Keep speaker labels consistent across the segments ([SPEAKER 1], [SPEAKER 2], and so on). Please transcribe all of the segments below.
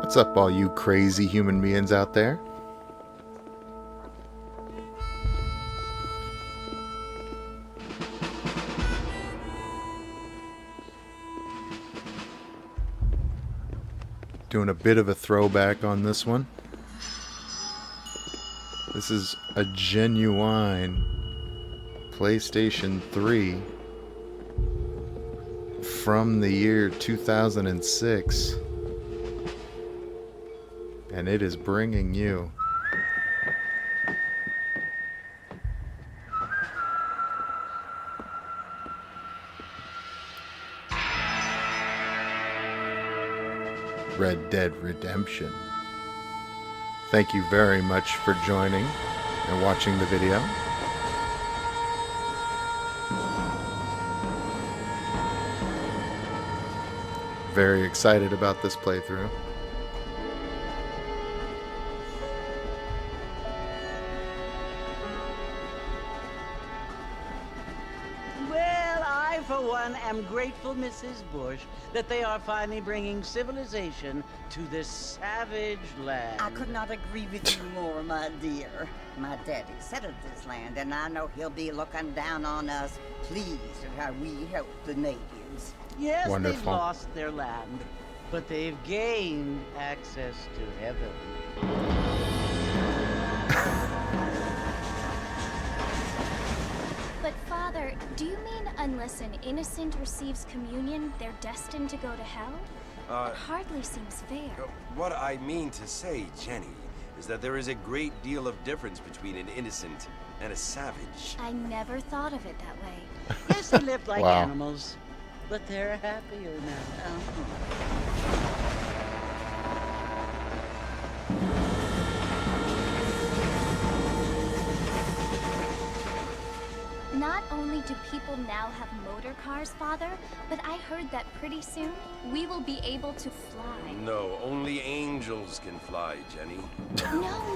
[SPEAKER 1] What's up, all you crazy human beings out there? Doing a bit of a throwback on this one. This is a genuine PlayStation 3 from the year 2006. And it is bringing you Red Dead Redemption. Thank you very much for joining and watching the video. Very excited about this playthrough.
[SPEAKER 2] I'm grateful, Mrs. Bush, that they are finally bringing civilization to this savage land.
[SPEAKER 3] I could not agree with you more, my dear. My daddy settled this land, and I know he'll be looking down on us, pleased at how we help the natives.
[SPEAKER 2] Yes,
[SPEAKER 1] Wonderful.
[SPEAKER 2] They've lost their land, but they've gained access to heaven.
[SPEAKER 4] But Father, do you mean unless an innocent receives communion, they're destined to go to hell? It hardly seems fair.
[SPEAKER 5] What I mean to say, Jenny, is that there is a great deal of difference between an innocent and a savage.
[SPEAKER 4] I never thought of it that way.
[SPEAKER 2] Yes, they lived like
[SPEAKER 1] Wow.
[SPEAKER 2] animals, but they're happier now.
[SPEAKER 4] Not only do people now have motor cars, Father, but I heard that pretty soon we will be able to fly.
[SPEAKER 5] No, only angels can fly, Jenny.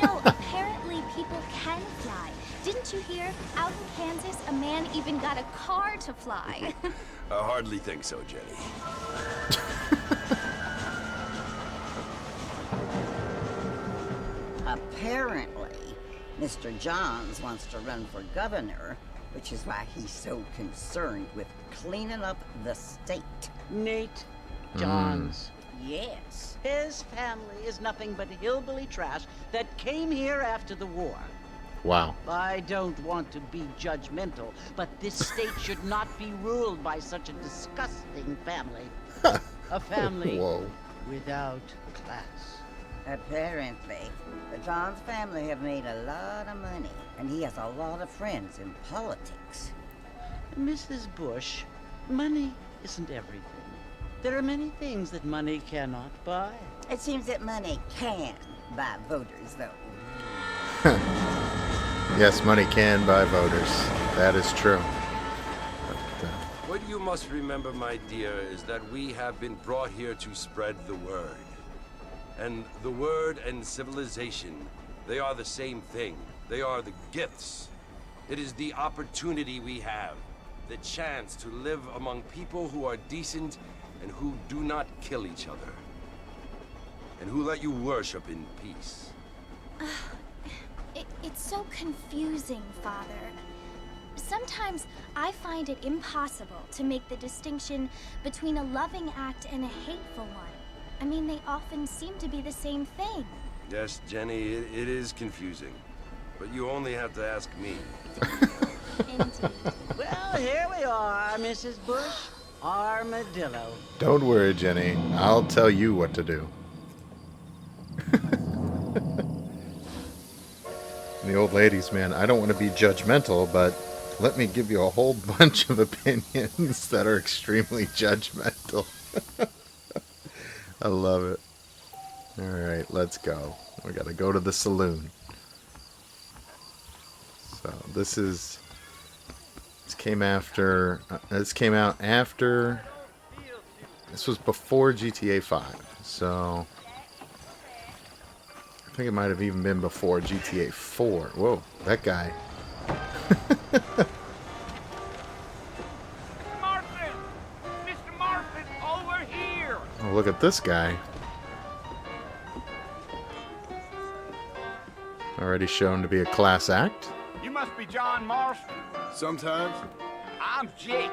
[SPEAKER 4] No, apparently people can fly. Didn't you hear? Out in Kansas, a man even got a car to fly.
[SPEAKER 5] I hardly think so, Jenny.
[SPEAKER 3] Apparently, Mr. Johns wants to run for governor, which is why he's so concerned with cleaning up the state.
[SPEAKER 2] Nate Johns.
[SPEAKER 3] Yes.
[SPEAKER 2] His family is nothing but hillbilly trash that came here after the war.
[SPEAKER 1] Wow.
[SPEAKER 2] I don't want to be judgmental, but this state should not be ruled by such a disgusting family. A family
[SPEAKER 1] Whoa.
[SPEAKER 2] without class.
[SPEAKER 3] Apparently, the Johns family have made a lot of money, and he has a lot of friends in politics.
[SPEAKER 2] Mrs. Bush, money isn't everything. There are many things that money cannot buy.
[SPEAKER 3] It seems that money can buy voters, though.
[SPEAKER 1] Yes, money can buy voters. That is true. But,
[SPEAKER 5] What you must remember, my dear, is that we have been brought here to spread the word. And the word and civilization, they are the same thing. They are the gifts. It is the opportunity we have, the chance to live among people who are decent and who do not kill each other. And who let you worship in peace.
[SPEAKER 4] It's so confusing, Father. Sometimes I find it impossible to make the distinction between a loving act and a hateful one. I mean, they often seem to be the same thing.
[SPEAKER 5] Yes, Jenny, it is confusing. But you only have to ask me.
[SPEAKER 4] Indeed.
[SPEAKER 2] Well, here we are, Mrs. Bush. Armadillo.
[SPEAKER 1] don't worry, Jenny. I'll tell you what to do. The old ladies, man, I don't want to be judgmental, but let me give you a whole bunch of opinions that are extremely judgmental. I love it. Alright, let's go. We gotta go to the saloon. So, this came after, this came out after, this was before GTA 5, so I think it might have even been before GTA 4. Whoa, that guy.
[SPEAKER 6] Mr. Martin, over here!
[SPEAKER 1] Oh, look at this guy. Already shown to be a class act.
[SPEAKER 6] You must be John Marston.
[SPEAKER 7] Sometimes.
[SPEAKER 6] I'm Jake.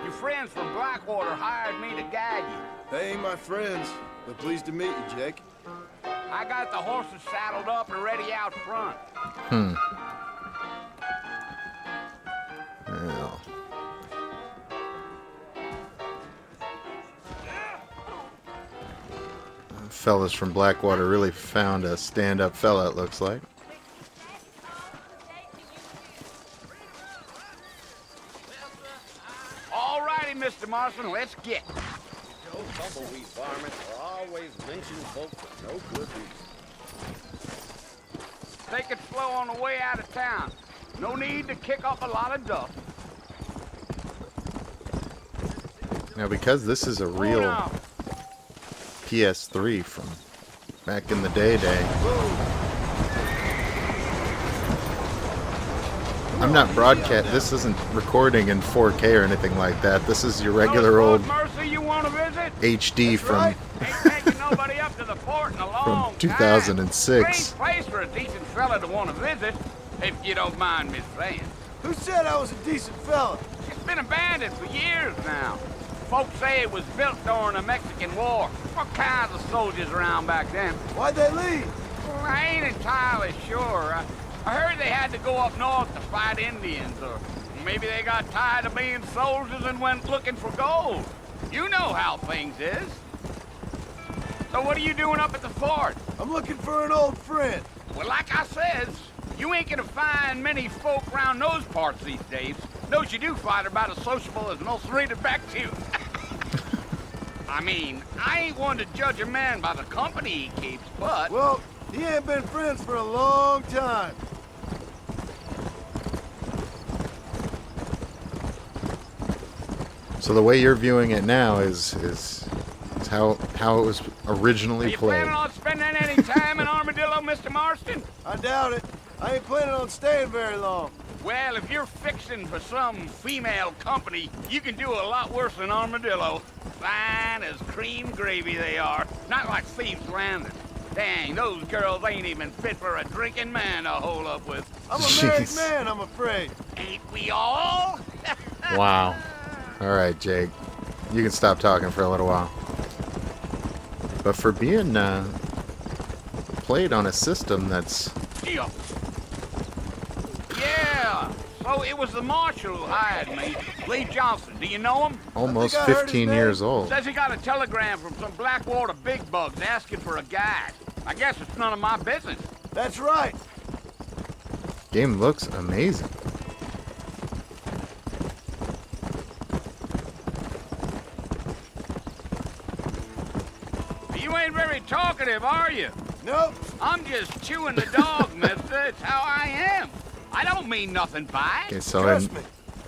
[SPEAKER 6] Your friends from Blackwater hired me to guide you.
[SPEAKER 7] They ain't my friends, but pleased to meet you, Jake.
[SPEAKER 6] I got the horses saddled up and ready out front.
[SPEAKER 1] Well. Fellas from Blackwater really found a stand-up fella, it looks like.
[SPEAKER 6] All righty, Mr. Marston, let's get.
[SPEAKER 8] Those tumbleweed varmints are always lynching folks for no good reason.
[SPEAKER 6] Take it slow on the way out of town. No need to kick up a lot of dust.
[SPEAKER 1] Now, because this is a real
[SPEAKER 6] now.
[SPEAKER 1] PS3 from back in the day. I'm not broadcast. This isn't recording in 4K or anything like that. This is your regular old
[SPEAKER 6] Mercy you want to visit?
[SPEAKER 1] HD from
[SPEAKER 6] Ain't taking nobody up to the port in a long
[SPEAKER 1] from 2006.
[SPEAKER 6] Strange place for a decent fella to want to visit, if you don't mind me saying.
[SPEAKER 7] Who said I was a decent fella?
[SPEAKER 6] It's been abandoned for years now. Folks say it was built during the Mexican War. What kinds of soldiers around back then?
[SPEAKER 7] Why'd they leave?
[SPEAKER 6] Well, I ain't entirely sure. I heard they had to go up north to fight Indians, or maybe they got tired of being soldiers and went looking for gold. You know how things is. So what are you doing up at the fort?
[SPEAKER 7] I'm looking for an old friend.
[SPEAKER 6] Well, like I says, you ain't gonna find many folk around those parts these days. Those you do find are about as sociable as most rated back to. I mean, I ain't one to judge a man by the company he keeps, but...
[SPEAKER 7] Well, he ain't been friends for a long time.
[SPEAKER 1] So the way you're viewing it now is how it was originally
[SPEAKER 6] Are you
[SPEAKER 1] played.
[SPEAKER 6] planning on spending any time in Armadillo, Mr. Marston?
[SPEAKER 7] I doubt it. I ain't planning on staying very long.
[SPEAKER 6] Well, if you're fixing for some female company, you can do a lot worse than Armadillo. Fine as cream gravy they are. Not like Thieves Landing. Dang, those girls ain't even fit for a drinking man to hole up with.
[SPEAKER 7] I'm a married
[SPEAKER 1] Jeez.
[SPEAKER 7] man, I'm afraid.
[SPEAKER 6] Ain't we all?
[SPEAKER 1] Wow. All right, Jake. You can stop talking for a little while. But for being played on a system that's...
[SPEAKER 6] Yeah. So it was the marshal who hired me. Lee Johnson. Do you know him?
[SPEAKER 1] almost
[SPEAKER 7] I think I heard his
[SPEAKER 1] 15
[SPEAKER 7] name.
[SPEAKER 1] years old.
[SPEAKER 6] Says he got a telegram from some Blackwater big bugs asking for a guide. I guess it's none of my business.
[SPEAKER 7] That's right.
[SPEAKER 1] Game looks amazing.
[SPEAKER 6] You ain't very talkative, are you?
[SPEAKER 7] Nope.
[SPEAKER 6] I'm just chewing the dog, mister. It's how I am. I don't mean nothing by it.
[SPEAKER 1] Okay, so
[SPEAKER 7] Trust me.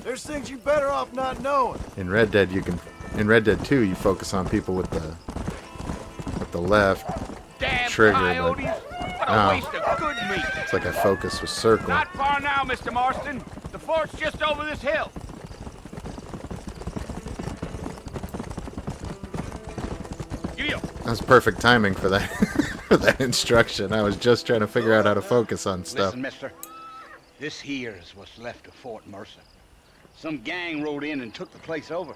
[SPEAKER 7] There's things you better off not knowing.
[SPEAKER 1] in Red Dead in Red Dead 2 you focus on people with the left
[SPEAKER 6] Damn
[SPEAKER 1] trigger, but
[SPEAKER 6] coyotes. What a
[SPEAKER 1] no.
[SPEAKER 6] waste of good meat.
[SPEAKER 1] it's like I focus with circle.
[SPEAKER 6] Not far now, Mr. Marston. The fort's just over this hill. Yeah.
[SPEAKER 1] That was perfect timing for that for that instruction. I was just trying to figure out how to focus on stuff.
[SPEAKER 6] Listen, mister. This here is what's left of Fort Mercer. Some gang rode in and took the place over.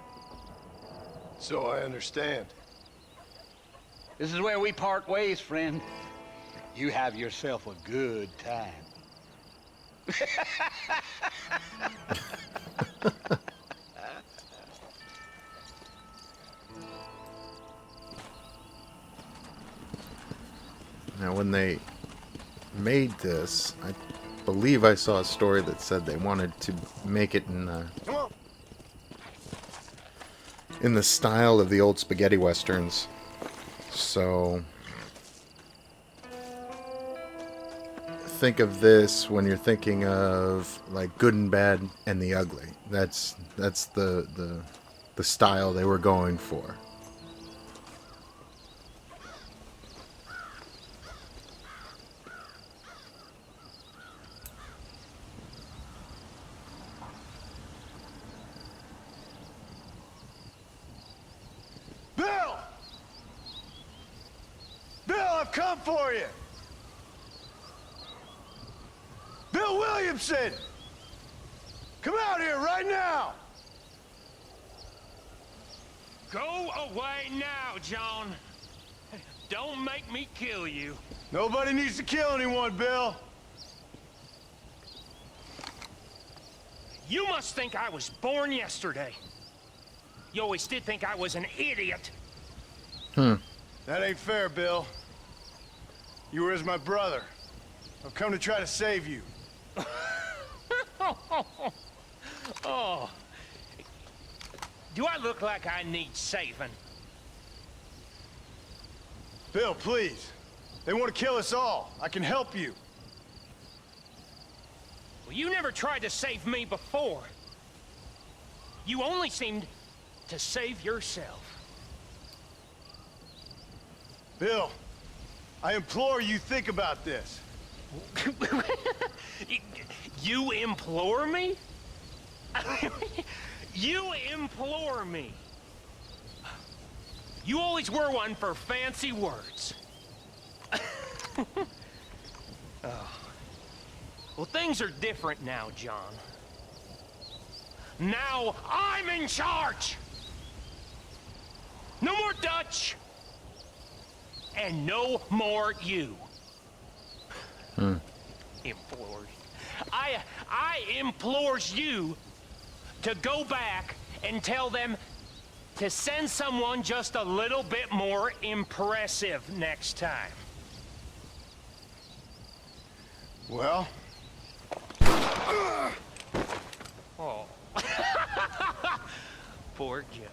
[SPEAKER 7] So I understand.
[SPEAKER 6] This is where we part ways, friend. You have yourself a good time.
[SPEAKER 1] Now, when they made this, I believe I saw a story that said they wanted to make it in the style of the old spaghetti westerns. So think of this when you're thinking of like Good and Bad and the Ugly. That's the style they were going for.
[SPEAKER 7] Bill! Bill, I've come for you! Williamson! Come out here right now!
[SPEAKER 9] Go away now, John. Don't make me kill you.
[SPEAKER 7] Nobody needs to kill anyone, Bill.
[SPEAKER 9] You must think I was born yesterday. You always did think I was an idiot.
[SPEAKER 7] That ain't fair, Bill. You were as my brother. I've come to try to save you.
[SPEAKER 9] Oh. Do I look like I need saving?
[SPEAKER 7] Bill, please. They want to kill us all. I can help you.
[SPEAKER 9] Well, you never tried to save me before. You only seemed to save yourself.
[SPEAKER 7] Bill, I implore you think about this.
[SPEAKER 9] You implore me? You implore me. You always were one for fancy words. Oh. Well, things are different now, John. Now I'm in charge! No more Dutch! And no more you. Implores. I implores you to go back and tell them to send someone just a little bit more impressive next time.
[SPEAKER 7] Well?
[SPEAKER 9] Oh. Poor John.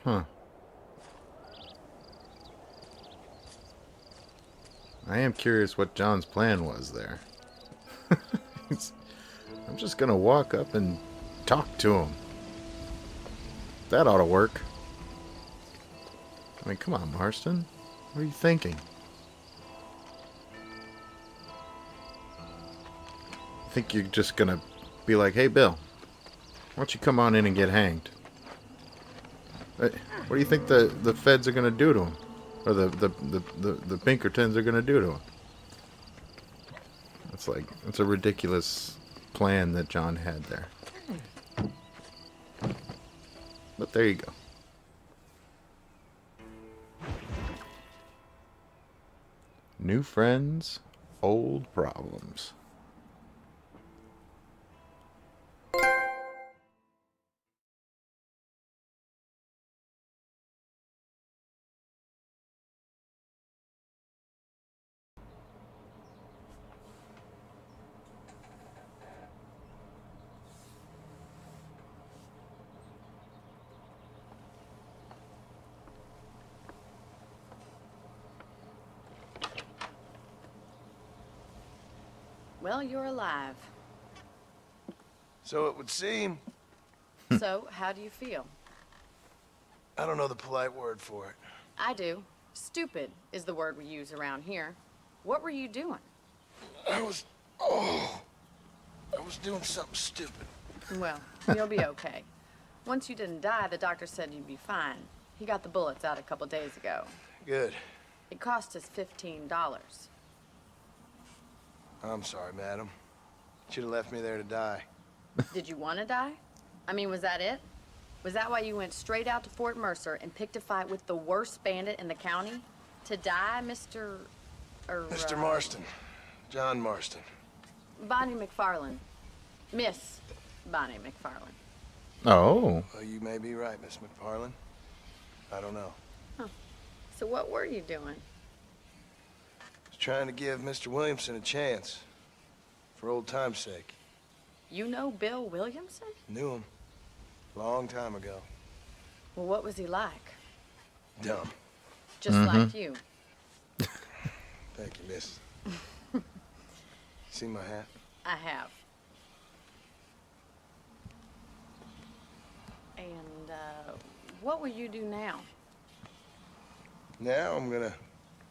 [SPEAKER 1] Huh. I am curious what John's plan was there. I'm just gonna walk up and talk to him. That ought to work. I mean, come on, Marston. What are you thinking? I think you're just gonna be like, hey, Bill, why don't you come on in and get hanged? What do you think the feds are gonna do to him? Or the Pinkertons are gonna do to him? It's a ridiculous plan that John had there. But there you go. New friends, old problems.
[SPEAKER 10] Well, you're alive.
[SPEAKER 7] So it would seem.
[SPEAKER 10] So, how do you feel?
[SPEAKER 7] I don't know the polite word for it.
[SPEAKER 10] I do. Stupid is the word we use around here. What were you doing?
[SPEAKER 7] I was doing something stupid.
[SPEAKER 10] Well, you'll be okay. Once you didn't die, the doctor said you'd be fine. He got the bullets out a couple days ago.
[SPEAKER 7] Good.
[SPEAKER 10] It cost us $15.
[SPEAKER 7] I'm sorry, madam. Should have left me there to die.
[SPEAKER 10] Did you want to die? I mean, was that it? Was that why you went straight out to Fort Mercer and picked a fight with the worst bandit in the county? To die, Mr.
[SPEAKER 7] Mr. Marston. John Marston.
[SPEAKER 10] Bonnie McFarland. Miss Bonnie McFarland.
[SPEAKER 1] Oh.
[SPEAKER 7] Well, you may be right, Miss McFarland. I don't know.
[SPEAKER 10] Huh. So what were you doing?
[SPEAKER 7] Was trying to give Mr. Williamson a chance. For old time's sake.
[SPEAKER 10] You know Bill Williamson?
[SPEAKER 7] Knew him. Long time ago.
[SPEAKER 10] Well, what was he like?
[SPEAKER 7] Dumb.
[SPEAKER 10] Just like you.
[SPEAKER 7] Thank you, miss. See my hat?
[SPEAKER 10] I have. And, what will you do now?
[SPEAKER 7] Now I'm gonna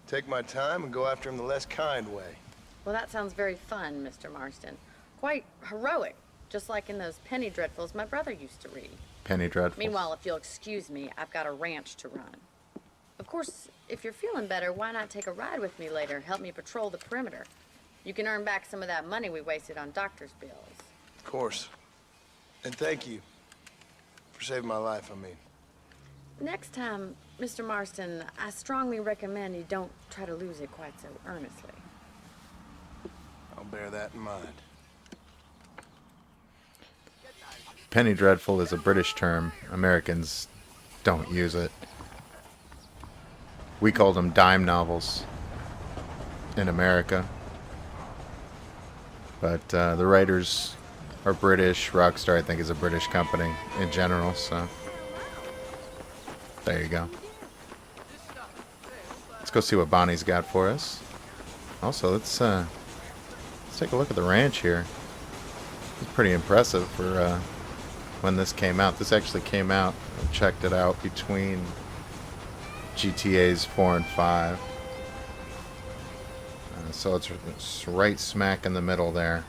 [SPEAKER 7] take my time and go after him the less kind way.
[SPEAKER 10] Well, that sounds very fun, Mr. Marston. Quite heroic, just like in those penny dreadfuls my brother used to read.
[SPEAKER 1] Penny Dreadfuls.
[SPEAKER 10] Meanwhile, if you'll excuse me, I've got a ranch to run. Of course, if you're feeling better, why not take a ride with me later? Help me patrol the perimeter. You can earn back some of that money we wasted on doctor's bills.
[SPEAKER 7] Of course. And thank you for saving my life, I mean.
[SPEAKER 10] Next time, Mr. Marston, I strongly recommend you don't try to lose it quite so earnestly.
[SPEAKER 7] I'll bear that in mind.
[SPEAKER 1] Penny dreadful is a British term. Americans don't use it. We called them dime novels in America. But the writers are British. Rockstar, I think, is a British company in general, so there you go. Let's go see what Bonnie's got for us. Also, let's take a look at the ranch here. It's pretty impressive for when this came out. This actually came out, I checked it out, between GTA's 4 and 5. So it's right smack in the middle there.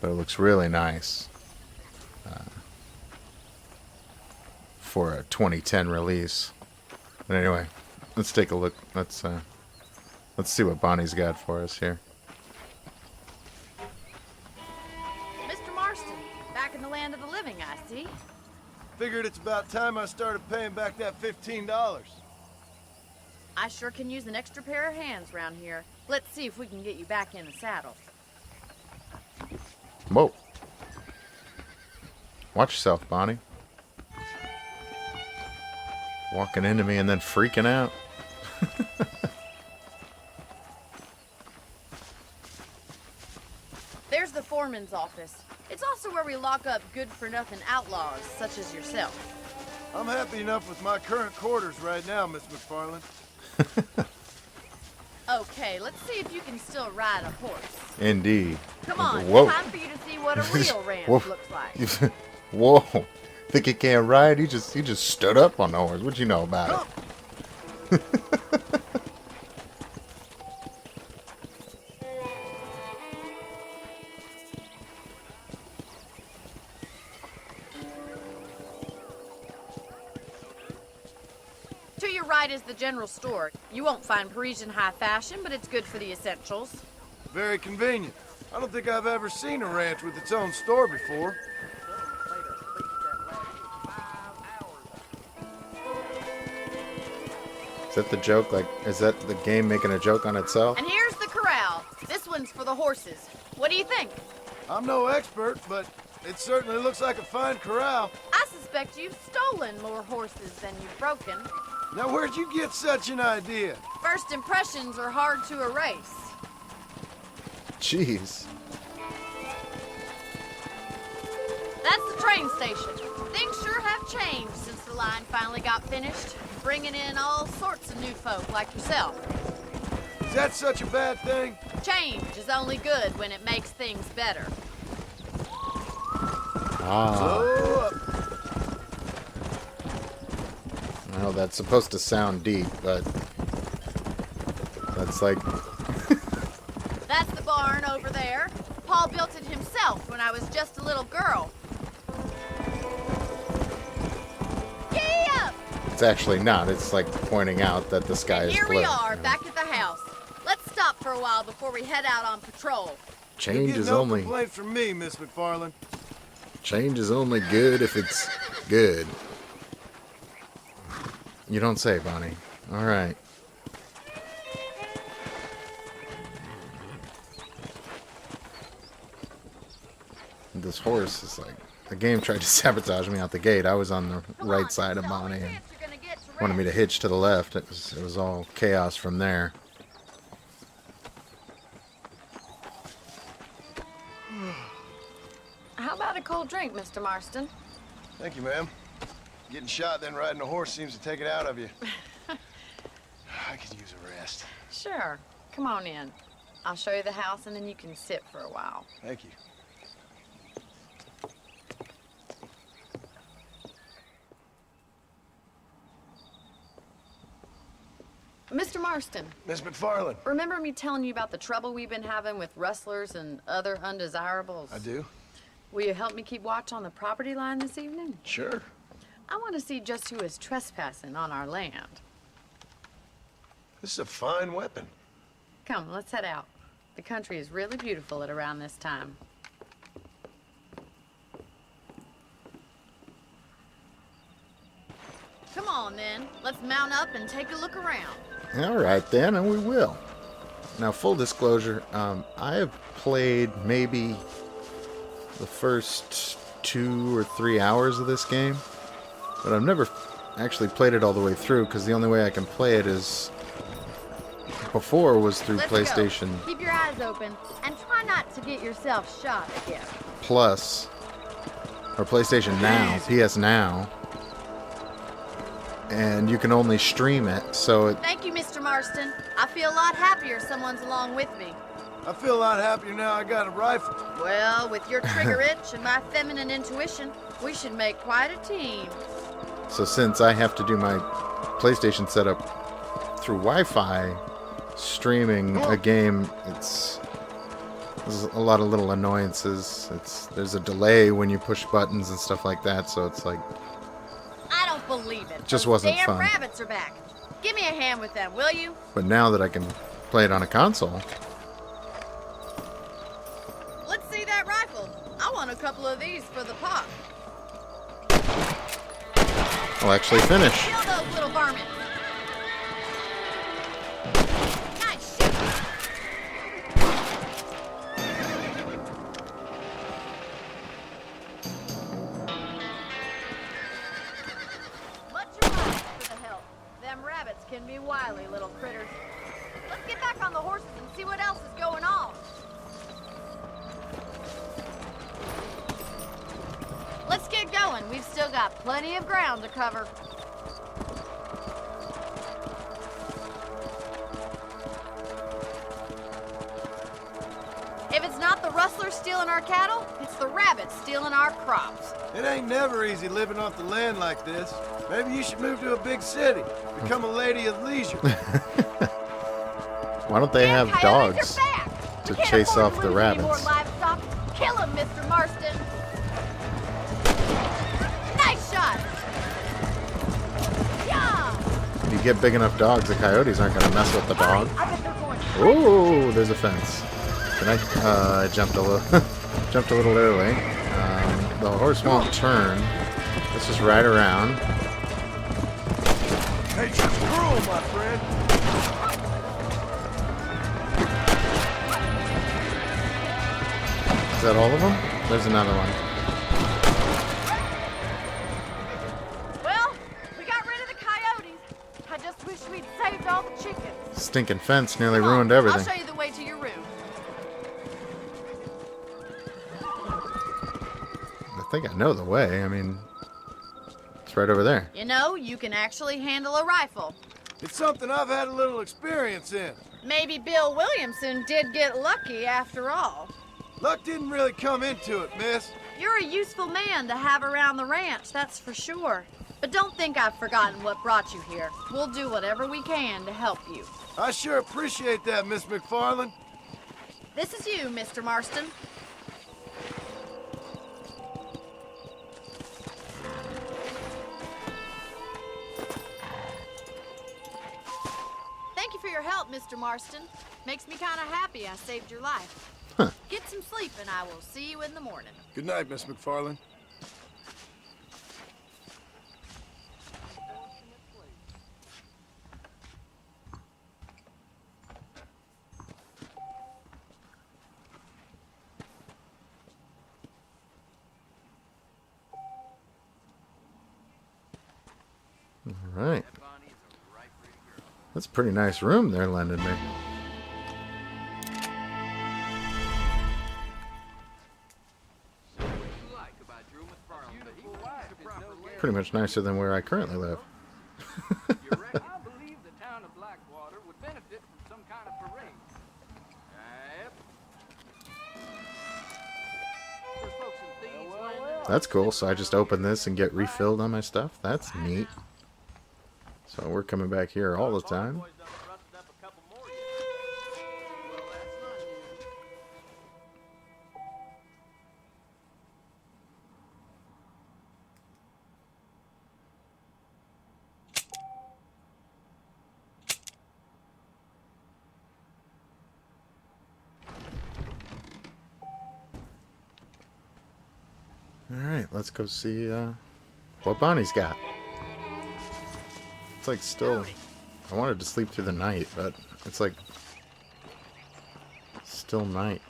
[SPEAKER 1] But it looks really nice for a 2010 release. But anyway, let's take a look. Let's see what Bonnie's got for us here.
[SPEAKER 10] Mr. Marston, back in the land of the living, I see.
[SPEAKER 7] Figured it's about time I started paying back that $15.
[SPEAKER 10] I sure can use an extra pair of hands around here. Let's see if we can get you back in the saddle.
[SPEAKER 1] Whoa. Watch yourself, Bonnie. Walking into me and then freaking out.
[SPEAKER 10] There's the foreman's office. It's also where we lock up good-for-nothing outlaws, such as yourself.
[SPEAKER 7] I'm happy enough with my current quarters right now, Miss McFarland.
[SPEAKER 10] Okay, let's see if you can still ride a horse.
[SPEAKER 1] Indeed.
[SPEAKER 10] Come on,
[SPEAKER 1] Whoa.
[SPEAKER 10] time for you to see what a real ranch
[SPEAKER 1] Whoa.
[SPEAKER 10] looks like.
[SPEAKER 1] Whoa. Think he can't ride? He just stood up on the horse. What you know about it?
[SPEAKER 10] To your right is the general store. You won't find Parisian high fashion, but it's good for the essentials.
[SPEAKER 7] Very convenient. I don't think I've ever seen a ranch with its own store before.
[SPEAKER 1] Is that the joke? Like, is that the game making a joke on itself?
[SPEAKER 10] And here's the corral. This one's for the horses. What do you think?
[SPEAKER 7] I'm no expert, but it certainly looks like a fine corral.
[SPEAKER 10] I suspect you've stolen more horses than you've broken.
[SPEAKER 7] Now, where'd you get such an idea?
[SPEAKER 10] First impressions are hard to erase.
[SPEAKER 1] Jeez.
[SPEAKER 10] That's the train station. Things sure have changed since the line finally got finished, bringing in all sorts of new folk like yourself.
[SPEAKER 7] Is that such a bad thing?
[SPEAKER 10] Change is only good when it makes things better.
[SPEAKER 1] Ah.
[SPEAKER 7] Slow up.
[SPEAKER 1] Well, that's supposed to sound deep, but that's like...
[SPEAKER 10] That's the barn over there. Paul built it himself when I was just a little girl. Giddy up!
[SPEAKER 1] It's actually not. It's like pointing out that the sky
[SPEAKER 10] And
[SPEAKER 1] is
[SPEAKER 10] here
[SPEAKER 1] blue.
[SPEAKER 10] we are, back at the house. Let's stop for a while before we head out on patrol.
[SPEAKER 1] Change
[SPEAKER 7] You
[SPEAKER 1] is
[SPEAKER 7] get no
[SPEAKER 1] only...
[SPEAKER 7] complaint from me, Miss McFarland.
[SPEAKER 1] Change is only good if it's good. You don't say, Bonnie. All right. This horse is like... The game tried to sabotage me out the gate. I was on the right side of Bonnie and wanted me to hitch to the left. It was all chaos from there.
[SPEAKER 10] How about a cold drink, Mr. Marston?
[SPEAKER 7] Thank you, ma'am. Getting shot, then riding a horse seems to take it out of you. I could use a rest.
[SPEAKER 10] Sure. Come on in. I'll show you the house and then you can sit for a while.
[SPEAKER 7] Thank you.
[SPEAKER 10] Mr. Marston,
[SPEAKER 7] Miss McFarland.
[SPEAKER 10] remember me telling you about the trouble we've been having with rustlers and other undesirables?
[SPEAKER 7] I do.
[SPEAKER 10] Will you help me keep watch on the property line this evening?
[SPEAKER 7] Sure.
[SPEAKER 10] I want to see just who is trespassing on our land.
[SPEAKER 7] This is a fine weapon.
[SPEAKER 10] Come, let's head out. The country is really beautiful at around this time. Come on, then. Let's mount up and take a look around.
[SPEAKER 1] All right, then, and we will. Now, full disclosure, I have played maybe the first 2 or 3 hours of this game, but I've never actually played it all the way through, because the only way I can play it is before was through
[SPEAKER 10] Let's
[SPEAKER 1] PlayStation
[SPEAKER 10] go. Keep your eyes open and try not to get yourself shot again.
[SPEAKER 1] Plus, or PlayStation Now, PS Now, and you can only stream it, so it...
[SPEAKER 10] Thank you, Mr. Marston. I feel a lot happier someone's along with me.
[SPEAKER 7] I feel a lot happier now I got a rifle.
[SPEAKER 10] Well, with your trigger itch and my feminine intuition, we should make quite a team.
[SPEAKER 1] So since I have to do my PlayStation setup through Wi-Fi, streaming a game, there's a lot of little annoyances. There's a delay when you push buttons and stuff like that, so it's like...
[SPEAKER 10] I don't believe it.
[SPEAKER 1] Just
[SPEAKER 10] Those
[SPEAKER 1] wasn't
[SPEAKER 10] damn
[SPEAKER 1] fun.
[SPEAKER 10] rabbits are back. Give me a hand with them, will you?
[SPEAKER 1] But now that I can play it on a console...
[SPEAKER 10] Let's see that rifle. I want a couple of these for the pop.
[SPEAKER 1] I'll actually finish.
[SPEAKER 10] Kill those little varmints. Nice shot. Much obliged for the help. Them rabbits can be wily little critters. Let's get back on the horses and see what else is going on. Let's get going. We've still got plenty of ground to cover. If it's not the rustlers stealing our cattle, it's the rabbits stealing our crops.
[SPEAKER 7] It ain't never easy living off the land like this. Maybe you should move to a big city. Become a lady of leisure.
[SPEAKER 1] Why don't they have
[SPEAKER 10] Coyotes
[SPEAKER 1] dogs
[SPEAKER 10] are back.
[SPEAKER 1] to
[SPEAKER 10] We can't
[SPEAKER 1] chase
[SPEAKER 10] afford
[SPEAKER 1] off
[SPEAKER 10] to
[SPEAKER 1] the
[SPEAKER 10] lose any more
[SPEAKER 1] rabbits?
[SPEAKER 10] livestock. Kill him, Mr. Marston. Nice shot. Yeah.
[SPEAKER 1] If you get big enough dogs, the coyotes aren't going to mess with the dog.
[SPEAKER 10] I bet they're going straight to
[SPEAKER 1] Ooh, there's a fence. Can I jumped a little, jumped a little early. The horse won't turn. Let's just ride around.
[SPEAKER 7] Nature's cruel, my friend.
[SPEAKER 1] Is that all of them? There's another one.
[SPEAKER 10] Well, we got rid of the coyotes. I just wish we'd saved all the chickens.
[SPEAKER 1] Stinking fence nearly
[SPEAKER 10] Come on,
[SPEAKER 1] ruined everything.
[SPEAKER 10] I'll show you the way to your room.
[SPEAKER 1] I think I know the way. I mean, it's right over there.
[SPEAKER 10] You know, you can actually handle a rifle.
[SPEAKER 7] It's something I've had a little experience in.
[SPEAKER 10] Maybe Bill Williamson did get lucky after all.
[SPEAKER 7] Luck didn't really come into it, miss.
[SPEAKER 10] You're a useful man to have around the ranch, that's for sure. But don't think I've forgotten what brought you here. We'll do whatever we can to help you.
[SPEAKER 7] I sure appreciate that, Miss McFarland.
[SPEAKER 10] This is you, Mr. Marston. Thank you for your help, Mr. Marston. Makes me kind of happy I saved your life.
[SPEAKER 1] Huh.
[SPEAKER 10] Get some sleep and I will see you in the morning.
[SPEAKER 7] Good night, Miss McFarland.
[SPEAKER 1] All right. That's a pretty nice room they're lending me. Pretty much nicer than where I currently live.
[SPEAKER 6] I believe the town of Blackwater would benefit from some kind of parade. Yep.
[SPEAKER 1] That's cool. So I just open this and get refilled on my stuff. That's neat. So we're coming back here all the time. Alright, let's go see what Bonnie's got. It's like still... I wanted to sleep through the night, but it's like... still night.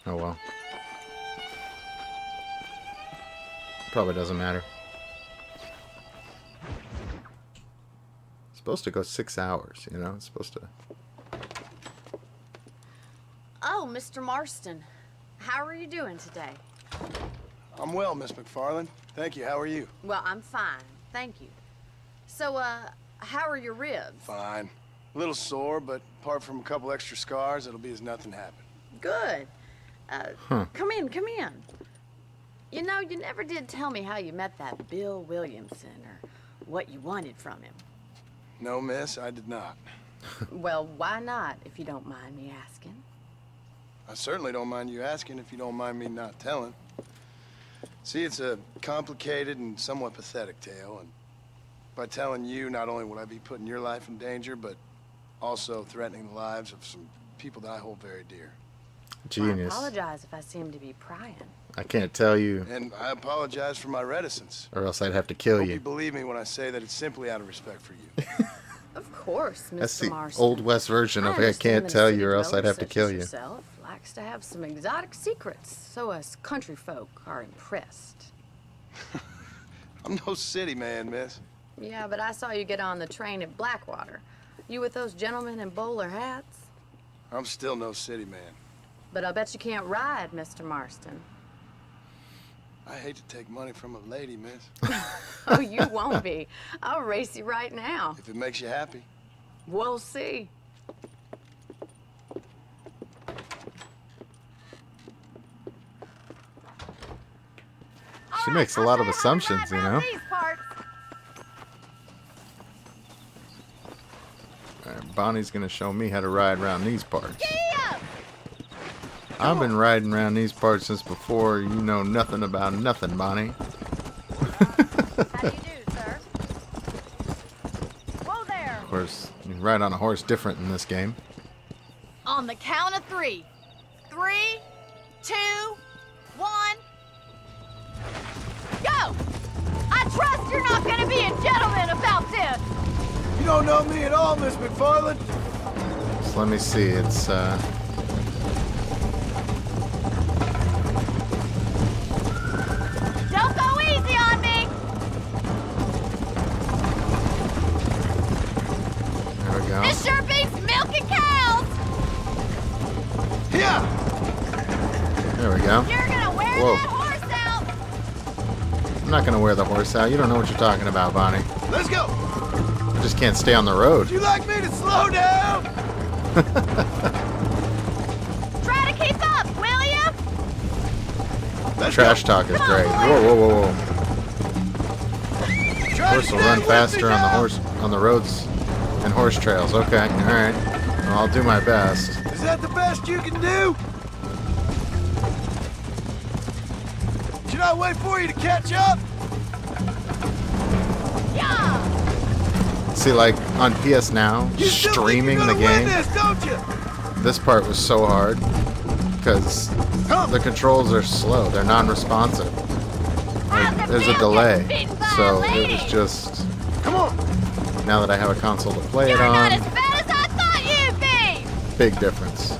[SPEAKER 1] Oh well. Probably doesn't matter. It's supposed to go 6 hours, you know? It's supposed to...
[SPEAKER 10] Oh, Mr. Marston. How are you doing today?
[SPEAKER 7] I'm well, Miss McFarland. Thank you. How are you?
[SPEAKER 10] Well, I'm fine. Thank you. So, how are your ribs?
[SPEAKER 7] Fine. A little sore, but apart from a couple extra scars, it'll be as nothing happened.
[SPEAKER 10] Good. Come in, come in. You know, you never did tell me how you met that Bill Williamson or what you wanted from him.
[SPEAKER 7] No, miss, I did not.
[SPEAKER 10] Well, why not, if you don't mind me asking?
[SPEAKER 7] I certainly don't mind you asking if you don't mind me not telling. See, it's a complicated and somewhat pathetic tale, and by telling you, not only would I be putting your life in danger, but also threatening the lives of some people that I hold very dear.
[SPEAKER 1] Genius.
[SPEAKER 10] Well, I apologize if I seem to be prying.
[SPEAKER 1] I can't tell you,
[SPEAKER 7] And I apologize for my reticence.
[SPEAKER 1] or else I'd have to kill
[SPEAKER 7] Hope
[SPEAKER 1] you.
[SPEAKER 7] you believe me when I say that it's simply out of respect for you.
[SPEAKER 10] Of course, Mr.
[SPEAKER 1] That's the
[SPEAKER 10] Marston.
[SPEAKER 1] Old West version of I
[SPEAKER 10] understand
[SPEAKER 1] can't
[SPEAKER 10] that a
[SPEAKER 1] tell
[SPEAKER 10] city
[SPEAKER 1] you or else
[SPEAKER 10] bloke
[SPEAKER 1] I'd have to
[SPEAKER 10] such
[SPEAKER 1] kill
[SPEAKER 10] as
[SPEAKER 1] you.
[SPEAKER 10] yourself likes to have some exotic secrets, so us country folk are impressed.
[SPEAKER 7] I'm no city man, miss.
[SPEAKER 10] Yeah, but I saw you get on the train at Blackwater. You with those gentlemen in bowler hats?
[SPEAKER 7] I'm still no city man.
[SPEAKER 10] But I bet you can't ride, Mr. Marston.
[SPEAKER 7] I hate to take money from a lady, miss.
[SPEAKER 10] Oh, you won't be. I'll race you right now.
[SPEAKER 7] If it makes you happy.
[SPEAKER 10] We'll see.
[SPEAKER 1] She makes a lot of assumptions, you know? Alright, Bonnie's gonna show me how to ride around these parts. I've been riding around these parts since before you know nothing about nothing, Bonnie.
[SPEAKER 10] How do you do, sir? Whoa there.
[SPEAKER 1] Of course, you can ride on a horse different in this game.
[SPEAKER 10] On the count of 3. 3, 2, 1. Go! I trust you're not gonna be a gentleman about this!
[SPEAKER 7] You don't know me at all, Miss McFarland.
[SPEAKER 1] So let me see, it's
[SPEAKER 10] Don't go easy on me!
[SPEAKER 1] there we go.
[SPEAKER 10] This sure beats milking cows!
[SPEAKER 7] Yeah.
[SPEAKER 1] There we go.
[SPEAKER 10] You're gonna wear
[SPEAKER 1] Whoa.
[SPEAKER 10] that horse out!
[SPEAKER 1] I'm not gonna wear the horse out. You don't know what you're talking about, Bonnie.
[SPEAKER 7] Let's go.
[SPEAKER 1] I just can't stay on the road.
[SPEAKER 7] Would you like me to slow down?
[SPEAKER 10] Try to keep up, will ya?
[SPEAKER 7] Let's
[SPEAKER 1] Trash
[SPEAKER 7] go.
[SPEAKER 1] talk is great. Whoa, whoa, whoa, whoa.
[SPEAKER 7] Try
[SPEAKER 1] Horse
[SPEAKER 7] to
[SPEAKER 1] will
[SPEAKER 7] stay
[SPEAKER 1] run
[SPEAKER 7] with
[SPEAKER 1] faster
[SPEAKER 7] me
[SPEAKER 1] on the
[SPEAKER 7] now.
[SPEAKER 1] on the roads and horse trails. Okay, all right. Well, I'll do my best.
[SPEAKER 7] Is that the best you can do? Should I wait for you to catch up?
[SPEAKER 10] Yeah!
[SPEAKER 1] See, like on PS Now,
[SPEAKER 7] You still
[SPEAKER 1] streaming
[SPEAKER 7] think
[SPEAKER 1] the
[SPEAKER 7] you're gonna
[SPEAKER 1] game,
[SPEAKER 7] win this, don't you?
[SPEAKER 1] this part was so hard because the controls are slow. They're non-responsive. Like, there's a delay, so it was just.
[SPEAKER 7] Come on.
[SPEAKER 1] Now that I have a console to play it
[SPEAKER 10] You're not as
[SPEAKER 1] on,
[SPEAKER 10] bad as I thought you'd be!
[SPEAKER 1] big difference.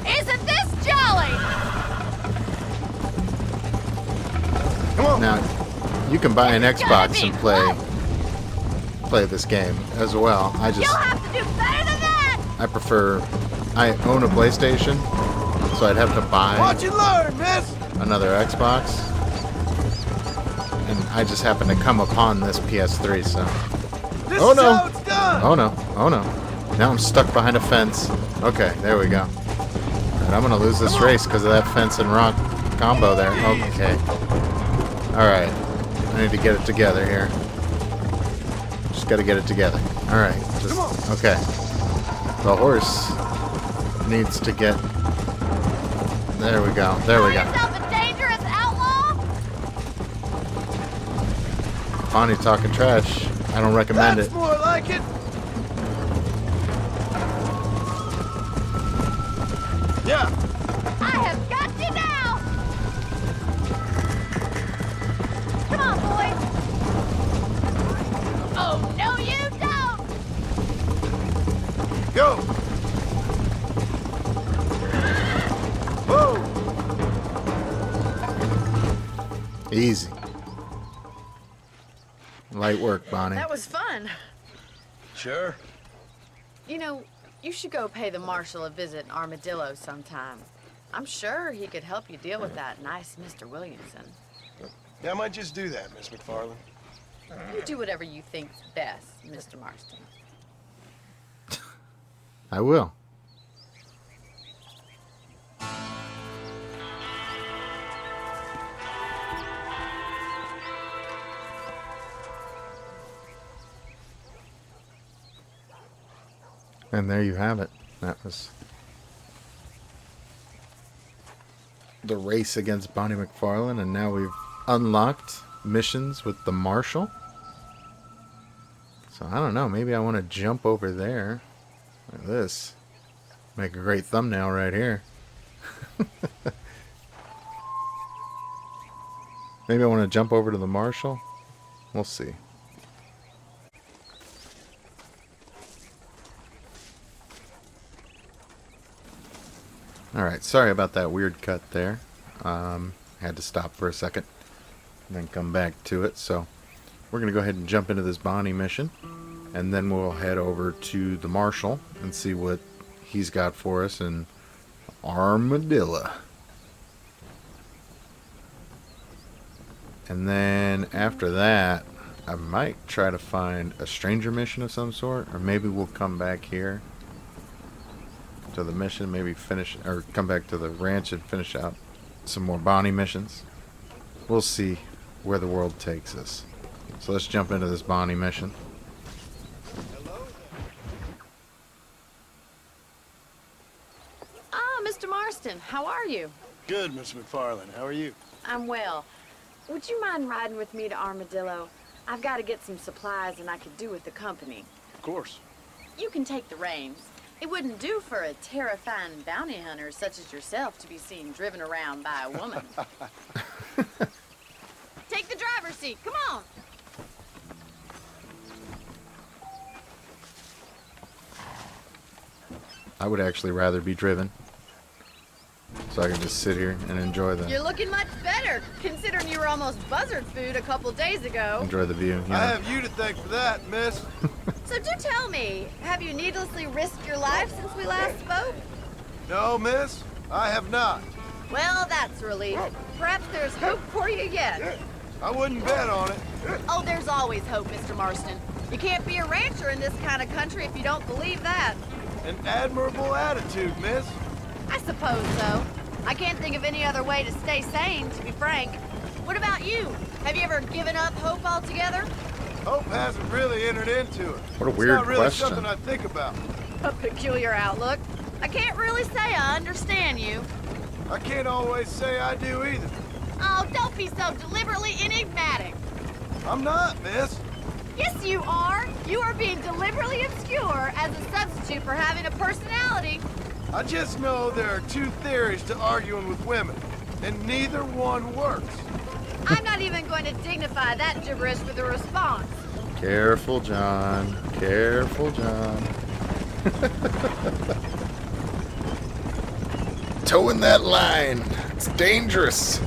[SPEAKER 10] Isn't this jolly?
[SPEAKER 7] Come on.
[SPEAKER 1] Now, you can buy an
[SPEAKER 10] It's gonna
[SPEAKER 1] Xbox
[SPEAKER 10] be
[SPEAKER 1] and play this game as well. I
[SPEAKER 10] You'll
[SPEAKER 1] just
[SPEAKER 10] have to do better than that!
[SPEAKER 1] I prefer. I own a PlayStation, so I'd have to buy
[SPEAKER 7] Watch and learn, miss.
[SPEAKER 1] another Xbox, and I just happened to come upon this PS3. So,
[SPEAKER 7] This
[SPEAKER 1] Oh,
[SPEAKER 7] is
[SPEAKER 1] no.
[SPEAKER 7] how it's done.
[SPEAKER 1] oh no, oh no! Now I'm stuck behind a fence. Okay, there we go. And I'm gonna lose this race because of that fence and rock combo there. Okay. All right. I need to get it together here. Just got to get it together. All right. Just, okay. The horse needs to get. There we go. There we go.
[SPEAKER 10] Yourself a dangerous outlaw?
[SPEAKER 1] Bonnie talking trash. I don't recommend
[SPEAKER 7] That's
[SPEAKER 1] it.
[SPEAKER 7] more like it. Yeah.
[SPEAKER 4] I have got you now! Come on, boys! Oh, no you don't!
[SPEAKER 7] Go. Whoa.
[SPEAKER 1] Easy. Light work, Bonnie.
[SPEAKER 10] That was fun.
[SPEAKER 5] Sure.
[SPEAKER 10] You know, you should go pay the marshal a visit in Armadillo sometime. I'm sure he could help you deal with that nice Mr. Williamson.
[SPEAKER 7] Yeah, I might just do that, Miss McFarland.
[SPEAKER 10] You do whatever you think's best, Mr. Marston.
[SPEAKER 1] I will. And there you have it. That was the race against Bonnie McFarland, and now we've unlocked missions with the Marshal. So I don't know, maybe I want to jump over there. Like this. Make a great thumbnail right here. Maybe I want to jump over to the Marshal. We'll see. Alright, sorry about that weird cut there. Had to stop for a second and then come back to it. So we're going to go ahead and jump into this Bonnie mission, and then we'll head over to the Marshal and see what he's got for us in Armadillo. And then after that, I might try to find a stranger mission of some sort, or maybe we'll come back here to the mission, maybe finish, or come back to the ranch and finish out some more Bonnie missions. We'll see where the world takes us. So let's jump into this Bonnie mission.
[SPEAKER 10] Ah, Mr. Marston, how are you?
[SPEAKER 7] Good, Miss McFarland. How are you?
[SPEAKER 10] I'm well. Would you mind riding with me to Armadillo? I've got to get some supplies and I could do with the company.
[SPEAKER 7] Of course.
[SPEAKER 10] You can take the reins. It wouldn't do for a terrifying bounty hunter such as yourself to be seen driven around by a woman. Take the driver's seat. Come on.
[SPEAKER 1] I would actually rather be driven, so I can just sit here and enjoy
[SPEAKER 10] You're looking much better, considering you were almost buzzard food a couple days ago.
[SPEAKER 1] enjoy the view. You
[SPEAKER 7] I
[SPEAKER 1] know.
[SPEAKER 7] have you to thank for that, miss.
[SPEAKER 10] So do tell me, have you needlessly risked your life since we last spoke?
[SPEAKER 7] No, miss, I have not.
[SPEAKER 10] Well, that's a relief. Perhaps there's hope for you yet.
[SPEAKER 7] I wouldn't bet on it.
[SPEAKER 10] Oh, there's always hope, Mr. Marston. You can't be a rancher in this kind of country if you don't believe that.
[SPEAKER 7] An admirable attitude, miss.
[SPEAKER 10] I suppose so. I can't think of any other way to stay sane, to be frank. What about you? Have you ever given up hope altogether?
[SPEAKER 7] Hope hasn't really entered into it.
[SPEAKER 1] What a weird
[SPEAKER 7] It's not really
[SPEAKER 1] question.
[SPEAKER 7] something I think about.
[SPEAKER 10] A peculiar outlook. I can't really say I understand you.
[SPEAKER 7] I can't always say I do either.
[SPEAKER 10] Oh, don't be so deliberately enigmatic.
[SPEAKER 7] I'm not, miss.
[SPEAKER 10] Yes, you are. You are being deliberately obscure as a substitute for having a personality.
[SPEAKER 7] I just know there are two theories to arguing with women, and neither one works.
[SPEAKER 10] I'm not even going to dignify that gibberish with a response.
[SPEAKER 1] Careful, John. Careful, John. Towing that line. It's dangerous.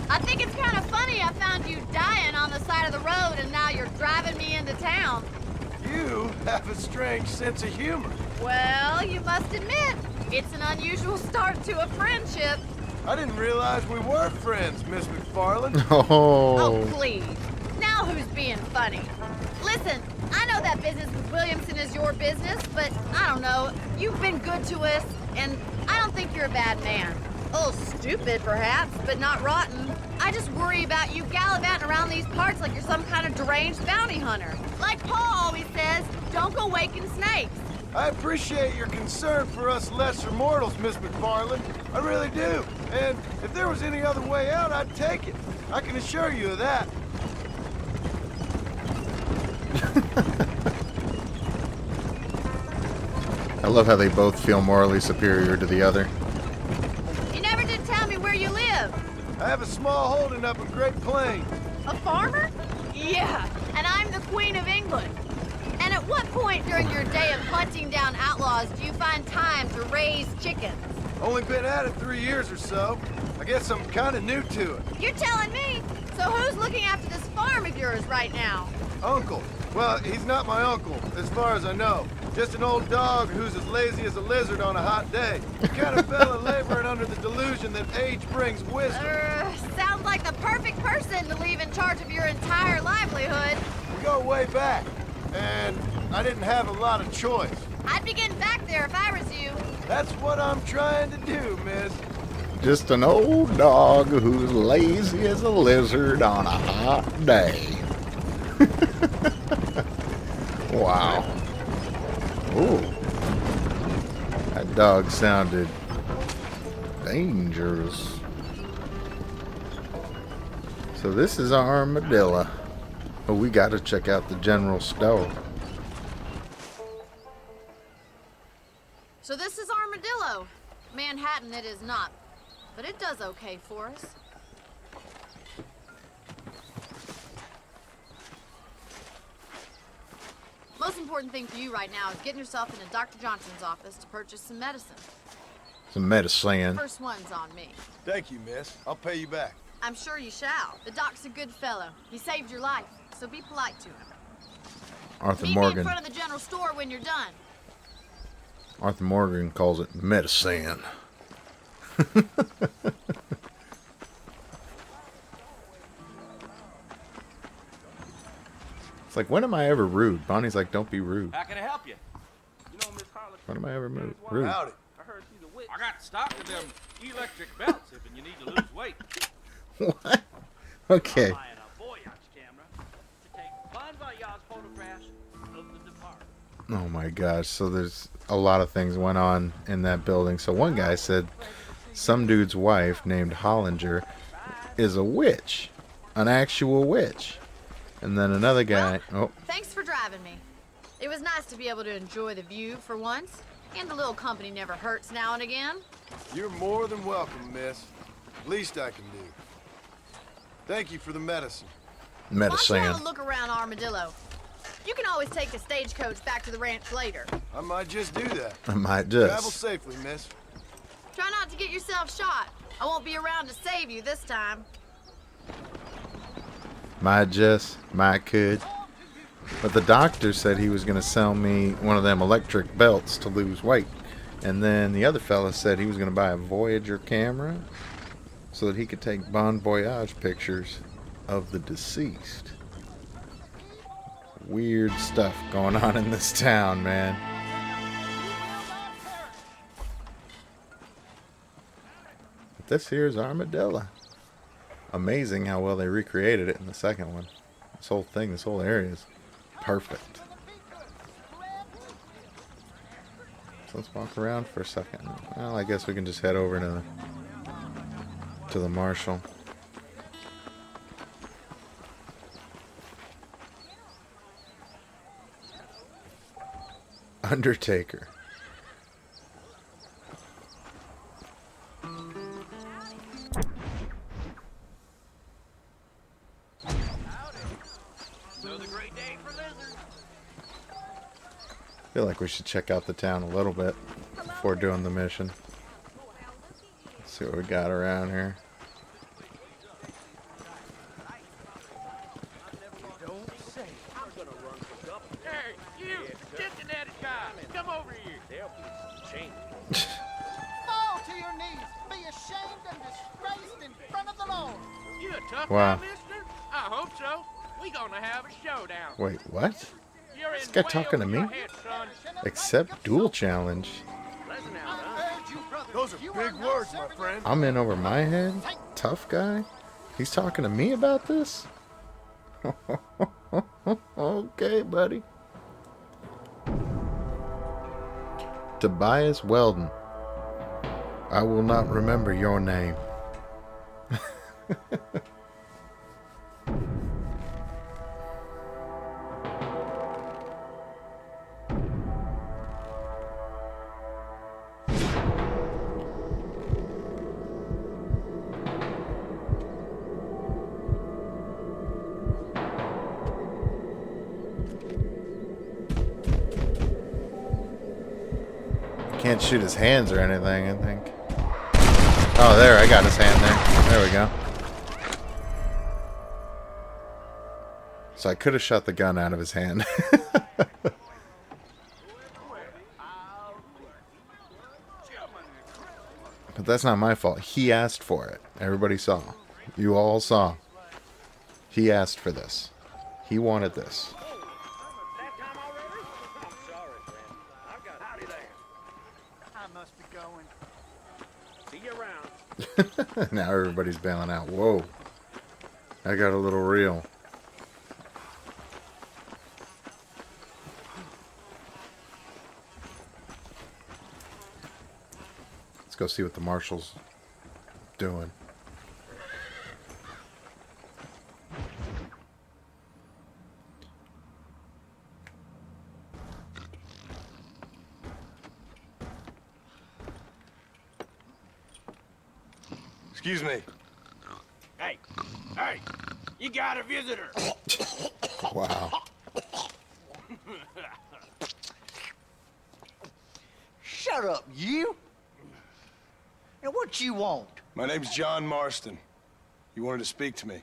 [SPEAKER 10] I think it's kind of funny I found you dying on the side of the road and now you're driving me into town.
[SPEAKER 7] You have a strange sense of humor.
[SPEAKER 10] Well, you must admit, it's an unusual start to a friendship.
[SPEAKER 7] I didn't realize we were friends, Miss McFarland.
[SPEAKER 10] Oh, please. Now who's being funny? Listen, I know that business with Williamson is your business, but I don't know. You've been good to us, and I don't think you're a bad man. A little stupid, perhaps, but not rotten. I just worry about you gallivanting around these parts like you're some kind of deranged bounty hunter. Like Paul always says, don't go waking snakes.
[SPEAKER 7] I appreciate your concern for us lesser mortals, Miss McFarland. I really do. And if there was any other way out, I'd take it. I can assure you of that.
[SPEAKER 1] I love how they both feel morally superior to the other.
[SPEAKER 10] You never did tell me where you live.
[SPEAKER 7] I have a small holding up in Great Plains.
[SPEAKER 10] A farmer? Yeah, and I'm the Queen of England. And at what point during your day of hunting down outlaws do you find time to raise chickens?
[SPEAKER 7] Only been at it 3 years or so. I guess I'm kind of new to it.
[SPEAKER 10] You're telling me? So who's looking after this farm of yours right now?
[SPEAKER 7] Uncle. Well, he's not my uncle, as far as I know. Just an old dog who's as lazy as a lizard on a hot day. The kind of fella laboring under the delusion that age brings wisdom.
[SPEAKER 10] Sounds like the perfect person to leave in charge of your entire livelihood.
[SPEAKER 7] We go way back, and I didn't have a lot of choice.
[SPEAKER 10] I'd be getting back there if I was you.
[SPEAKER 7] That's what I'm trying to do, miss.
[SPEAKER 1] Just an old dog who's lazy as a lizard on a hot day. Wow. Ooh. That dog sounded dangerous. So this is our Armadillo. But we gotta check out the general store.
[SPEAKER 10] So this is Armadillo. Manhattan it is not, but it does okay for us. Most important thing for you right now is getting yourself into Dr. Johnson's office to purchase some medicine.
[SPEAKER 1] Some medicine.
[SPEAKER 10] First one's on me.
[SPEAKER 7] Thank you, miss. I'll pay you back.
[SPEAKER 10] I'm sure you shall. The doc's a good fellow. He saved your life, so be polite to him.
[SPEAKER 1] Arthur
[SPEAKER 10] Meet me
[SPEAKER 1] Morgan.
[SPEAKER 10] in front of the general store when you're done.
[SPEAKER 1] Arthur Morgan calls it medicine. It's like, when am I ever rude? Bonnie's like, don't be rude.
[SPEAKER 11] How can I help you? You know, Miss Harlan.
[SPEAKER 1] When am I ever rude?
[SPEAKER 7] Howdy.
[SPEAKER 11] I heard she's a witch. I got stock of them electric belts if you need to lose weight.
[SPEAKER 1] What? Okay.
[SPEAKER 11] I'm buying a voyage camera to take bon voyage photographs of the departed.
[SPEAKER 1] Oh my gosh. So there's a lot of things went on in that building. So one guy said some dude's wife named Hollinger is a witch. An actual witch. And then another guy...
[SPEAKER 10] Well, thanks for driving me. It was nice to be able to enjoy the view for once. And a little company never hurts now and again.
[SPEAKER 7] You're more than welcome, miss. Least I can do. Thank you for the medicine.
[SPEAKER 1] Medicine.
[SPEAKER 10] Why don't you look around Armadillo? You can always take the stagecoach back to the ranch later.
[SPEAKER 7] I might just do that.
[SPEAKER 1] I might just.
[SPEAKER 7] Travel safely, miss.
[SPEAKER 10] Try not to get yourself shot. I won't be around to save you this time.
[SPEAKER 1] Might just. Might could. But the doctor said he was going to sell me one of them electric belts to lose weight. And then the other fella said he was going to buy a Voyager camera so that he could take bon voyage pictures of the deceased. Weird stuff going on in this town, man. But this here is Armadillo. Amazing how well they recreated it in the second one. This whole thing, this whole area is perfect. So let's walk around for a second. Well, I guess we can just head over to the marshal. Undertaker.
[SPEAKER 11] Another great day for lizards.
[SPEAKER 1] I feel like we should check out the town a little bit before doing the mission. Let's see what we got around here.
[SPEAKER 6] Hey, you! Cincinnati guy! Come over here!
[SPEAKER 8] They'll be ashamed.
[SPEAKER 12] Fall to your knees. Be ashamed and disgraced in front of the Lord.
[SPEAKER 6] You a tough
[SPEAKER 1] Wow.
[SPEAKER 6] guy, mister? I hope so. We gonna have a showdown.
[SPEAKER 1] Wait, what?
[SPEAKER 6] You're
[SPEAKER 1] This
[SPEAKER 6] in
[SPEAKER 1] guy
[SPEAKER 6] way
[SPEAKER 1] talking to
[SPEAKER 6] over
[SPEAKER 1] me?
[SPEAKER 6] your head, son.
[SPEAKER 1] Accept duel challenge.
[SPEAKER 8] Pleasant out, huh?
[SPEAKER 7] Those are big words, my friend.
[SPEAKER 1] I'm in over my head? Tough guy? He's talking to me about this? Okay, buddy. Tobias Weldon. I will not remember your name. can't shoot his hands or anything, I think. Oh, there, I got his hand there. There we go. So I could have shot the gun out of his hand. But that's not my fault. He asked for it. Everybody saw. You all saw. He asked for this. He wanted this.
[SPEAKER 12] I must be going.
[SPEAKER 11] See you around.
[SPEAKER 1] Now everybody's bailing out. Whoa. I got a little real. Let's go see what the marshal's doing.
[SPEAKER 7] Excuse me.
[SPEAKER 11] Hey, hey, you got a visitor.
[SPEAKER 1] Wow.
[SPEAKER 13] Shut up, you. Now, what you want?
[SPEAKER 7] My name's John Marston. You wanted to speak to me.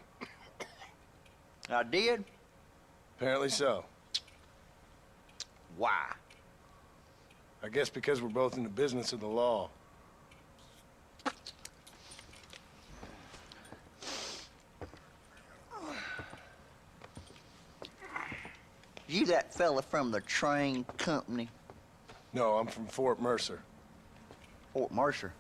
[SPEAKER 13] I did?
[SPEAKER 7] Apparently so.
[SPEAKER 13] Why?
[SPEAKER 7] I guess because we're both in the business of the law.
[SPEAKER 13] You that fella from the train company?
[SPEAKER 7] No, I'm from Fort Mercer.
[SPEAKER 13] Fort Mercer?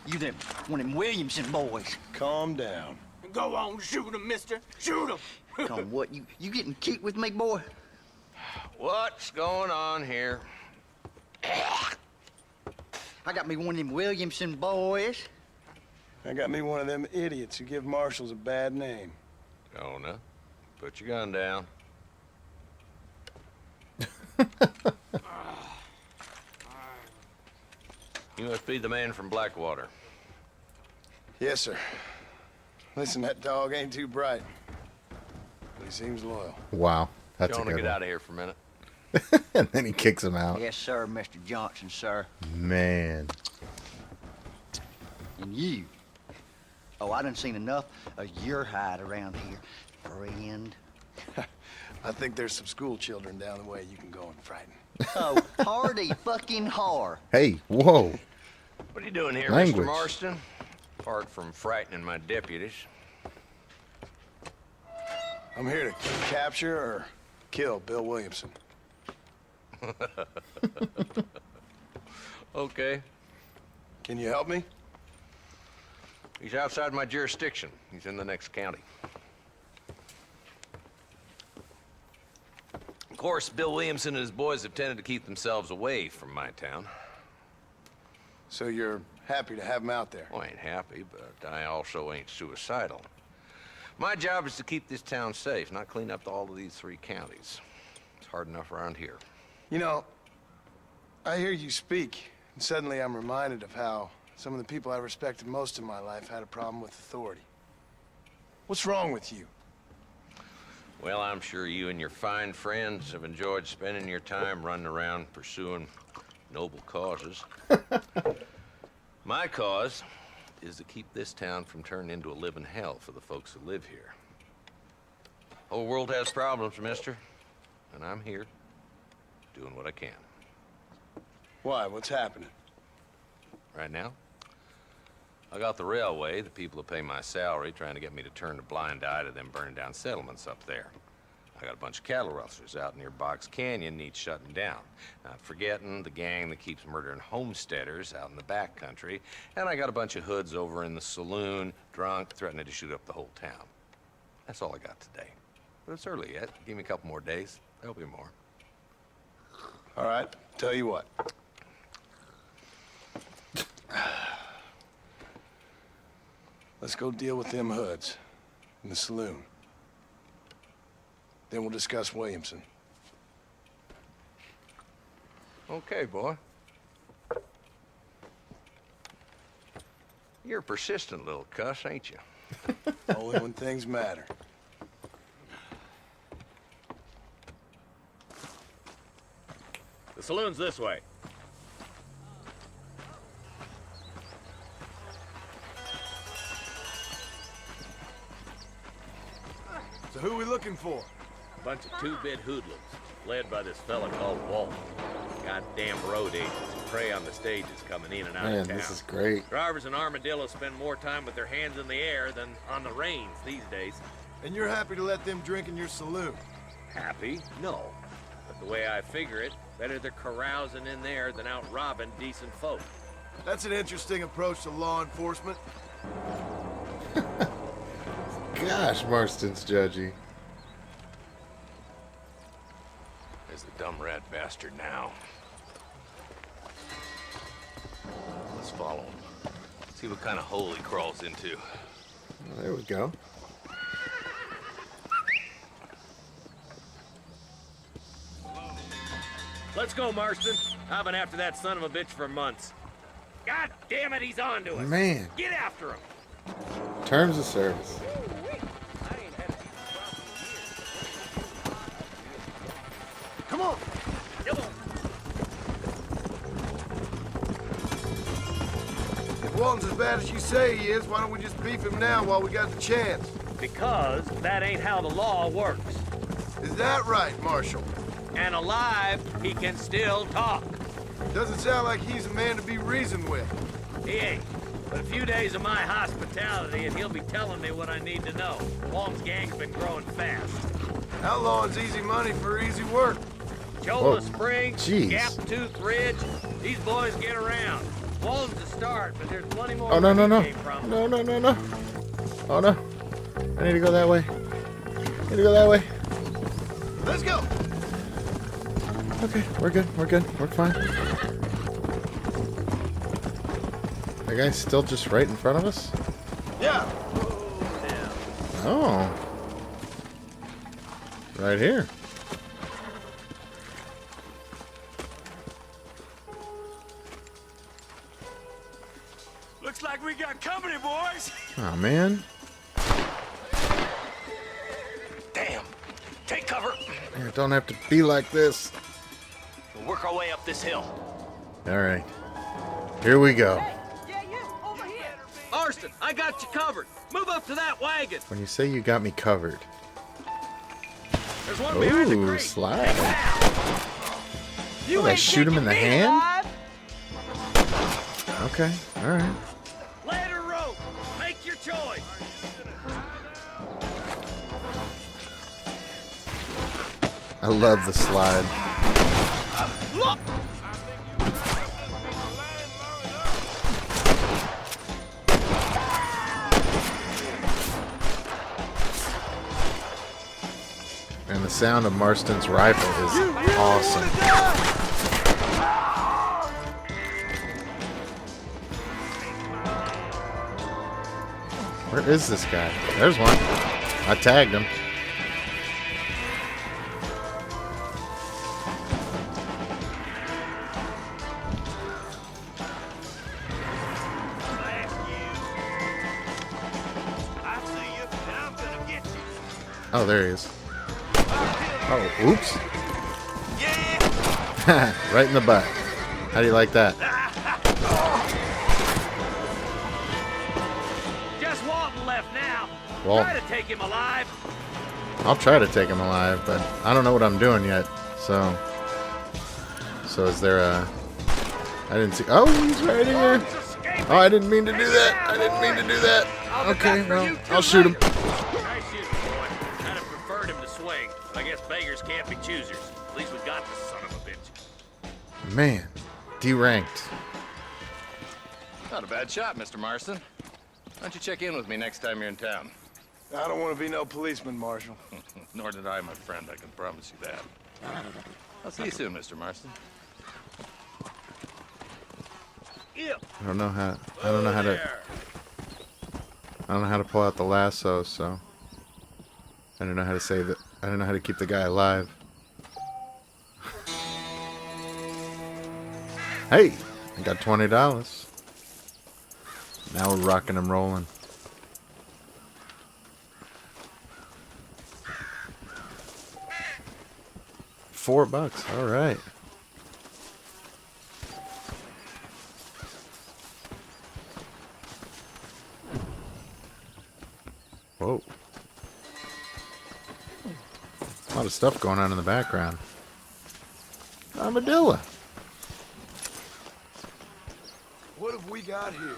[SPEAKER 13] You them, one of them Williamson boys.
[SPEAKER 7] Calm down.
[SPEAKER 11] Go on, shoot him, mister. Shoot him.
[SPEAKER 13] Come on, what, you getting kicked with me, boy?
[SPEAKER 8] What's going on here?
[SPEAKER 13] I got me one of them Williamson boys.
[SPEAKER 7] I got me one of them idiots who give marshals a bad name.
[SPEAKER 8] Jonah, put your gun down. You must be the man from Blackwater.
[SPEAKER 7] Yes, sir. Listen, that dog ain't too bright, but he seems loyal.
[SPEAKER 1] Wow. That's
[SPEAKER 8] Jonah,
[SPEAKER 1] a good
[SPEAKER 8] get
[SPEAKER 1] one.
[SPEAKER 8] out of here for a minute.
[SPEAKER 1] And then he kicks him out.
[SPEAKER 13] Yes, sir, Mr. Johnson, sir.
[SPEAKER 1] Man.
[SPEAKER 13] And you. Oh, I done seen enough of your hide around here, friend.
[SPEAKER 7] I think there's some school children down the way you can go and frighten.
[SPEAKER 13] Oh, hardy fucking har.
[SPEAKER 1] Hey, whoa.
[SPEAKER 8] What are you doing here,
[SPEAKER 1] Language.
[SPEAKER 8] Mr. Marston? Apart from frightening my deputies.
[SPEAKER 7] I'm here to capture or kill Bill Williamson.
[SPEAKER 8] Okay.
[SPEAKER 7] Can you help me?
[SPEAKER 8] He's outside my jurisdiction. He's in the next county. Of course, Bill Williamson and his boys have tended to keep themselves away from my town.
[SPEAKER 7] So you're happy to have him out there?
[SPEAKER 8] Well, I ain't happy, but I also ain't suicidal. My job is to keep this town safe, not clean up all of these 3 counties. It's hard enough around here.
[SPEAKER 7] You know, I hear you speak, and suddenly I'm reminded of how some of the people I respected most in my life had a problem with authority. What's wrong with you?
[SPEAKER 8] Well, I'm sure you and your fine friends have enjoyed spending your time running around pursuing noble causes. My cause is to keep this town from turning into a living hell for the folks who live here. Whole world has problems, mister, and I'm here doing what I can.
[SPEAKER 7] Why? What's happening?
[SPEAKER 8] Right now, I got the railway, the people who pay my salary, trying to get me to turn a blind eye to them burning down settlements up there. I got a bunch of cattle rustlers out near Box Canyon needs shutting down. Not forgetting the gang that keeps murdering homesteaders out in the back country. And I got a bunch of hoods over in the saloon, drunk, threatening to shoot up the whole town. That's all I got today. But it's early yet. Give me a couple more days. There'll be more.
[SPEAKER 7] All right, tell you what. Let's go deal with them hoods in the saloon. Then we'll discuss Williamson.
[SPEAKER 8] Okay, boy. You're a persistent little cuss, ain't you?
[SPEAKER 7] Only when things matter.
[SPEAKER 14] The saloon's this way.
[SPEAKER 7] So who we looking for?
[SPEAKER 14] Bunch of two-bit hoodlums, led by this fella called Walt. Goddamn road agents who prey on the stages coming in and out
[SPEAKER 1] Man,
[SPEAKER 14] of town.
[SPEAKER 1] this is great.
[SPEAKER 14] Drivers in Armadillo spend more time with their hands in the air than on the reins these days.
[SPEAKER 7] And you're happy to let them drink in your saloon?
[SPEAKER 14] Happy? No. But the way I figure it, better they're carousing in there than out robbing decent folk.
[SPEAKER 7] That's an interesting approach to law enforcement.
[SPEAKER 1] Gosh, Marston's judgy.
[SPEAKER 8] There's the dumb rat bastard now. Let's follow him. See what kind of hole he crawls into.
[SPEAKER 1] Well, there we go.
[SPEAKER 14] Let's go, Marston. I've been after that son of a bitch for months. God damn it, he's on to us.
[SPEAKER 1] Man.
[SPEAKER 14] Get after him.
[SPEAKER 1] Terms of service.
[SPEAKER 7] Come on.
[SPEAKER 14] Come on.
[SPEAKER 7] If Walton's as bad as you say he is, why don't we just beef him now while we got the chance?
[SPEAKER 14] Because that ain't how the law works.
[SPEAKER 7] Is that right, Marshal?
[SPEAKER 14] And alive, he can still talk.
[SPEAKER 7] Doesn't sound like he's a man to be reasoned with.
[SPEAKER 14] He ain't. But a few days of my hospitality and he'll be telling me what I need to know. Walton's gang's been growing fast.
[SPEAKER 7] Outlawing's easy money for easy work.
[SPEAKER 14] Chola Springs,
[SPEAKER 1] jeez.
[SPEAKER 14] Gap Tooth Ridge, these boys get around. Walton's the start, but there's plenty more
[SPEAKER 1] Oh, no,
[SPEAKER 14] where
[SPEAKER 1] no,
[SPEAKER 14] he
[SPEAKER 1] no.
[SPEAKER 14] came from.
[SPEAKER 1] No, no, no, no. Oh, no. I need to go that way. I need to go that way.
[SPEAKER 7] Let's go.
[SPEAKER 1] Okay, we're good. We're good. We're fine. The guy's still just right in front of us?
[SPEAKER 7] Yeah.
[SPEAKER 1] Oh. Right here.
[SPEAKER 9] Looks like we got company, boys.
[SPEAKER 1] Oh, man.
[SPEAKER 9] Damn. Take cover.
[SPEAKER 1] Yeah, don't have to be like this.
[SPEAKER 9] We'll work our way up this hill.
[SPEAKER 1] All right. Here we go.
[SPEAKER 14] Marston, I got you covered. Move up to that wagon.
[SPEAKER 1] When you say you got me covered.
[SPEAKER 14] There's one behind the
[SPEAKER 1] Ooh,
[SPEAKER 14] crate.
[SPEAKER 1] slide. Oh, I shoot him in the hand? Okay, all right.
[SPEAKER 14] Ladder rope. Make your choice.
[SPEAKER 1] I love the slide.
[SPEAKER 14] Look.
[SPEAKER 1] And the sound of Marston's rifle is awesome. Where is this guy? There's one. I tagged him. Oh, there he is. Oh, oops. Right in the butt. How do you like that?
[SPEAKER 14] Just Walton left now.
[SPEAKER 1] Well,
[SPEAKER 14] Try to take him alive.
[SPEAKER 1] I'll try to take him alive, but I don't know what I'm doing yet. So is there a... I didn't see... Oh, he's right here. Oh, I didn't mean to do that. I didn't mean to do that. Okay, well, I'll shoot him.
[SPEAKER 14] Nice shooting, boy. I'd have preferred him to swing, but I guess beggars can't be choosers. At least we got this son of a bitch.
[SPEAKER 1] Man, deranked.
[SPEAKER 8] Not a bad shot, Mr. Marston. Why don't you check in with me next time you're in town?
[SPEAKER 7] I don't want to be no policeman, Marshal.
[SPEAKER 8] Nor did I, my friend. I can promise you that. I'll see you soon, Mr. Marston.
[SPEAKER 1] I don't know how to pull out the lasso, so I don't know how to say that. I don't know how to keep the guy alive. Hey, I got $20. Now we're rocking and rolling. $4. All right. Whoa. A lot of stuff going on in the background. Armadillo.
[SPEAKER 7] What have we got here?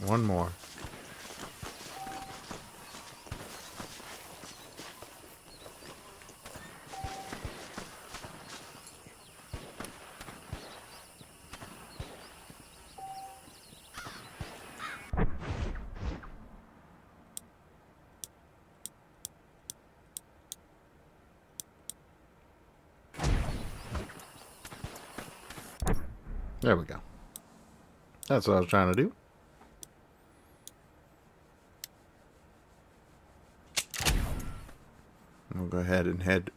[SPEAKER 1] One more. There we go. That's what I was trying to do. We'll go ahead and head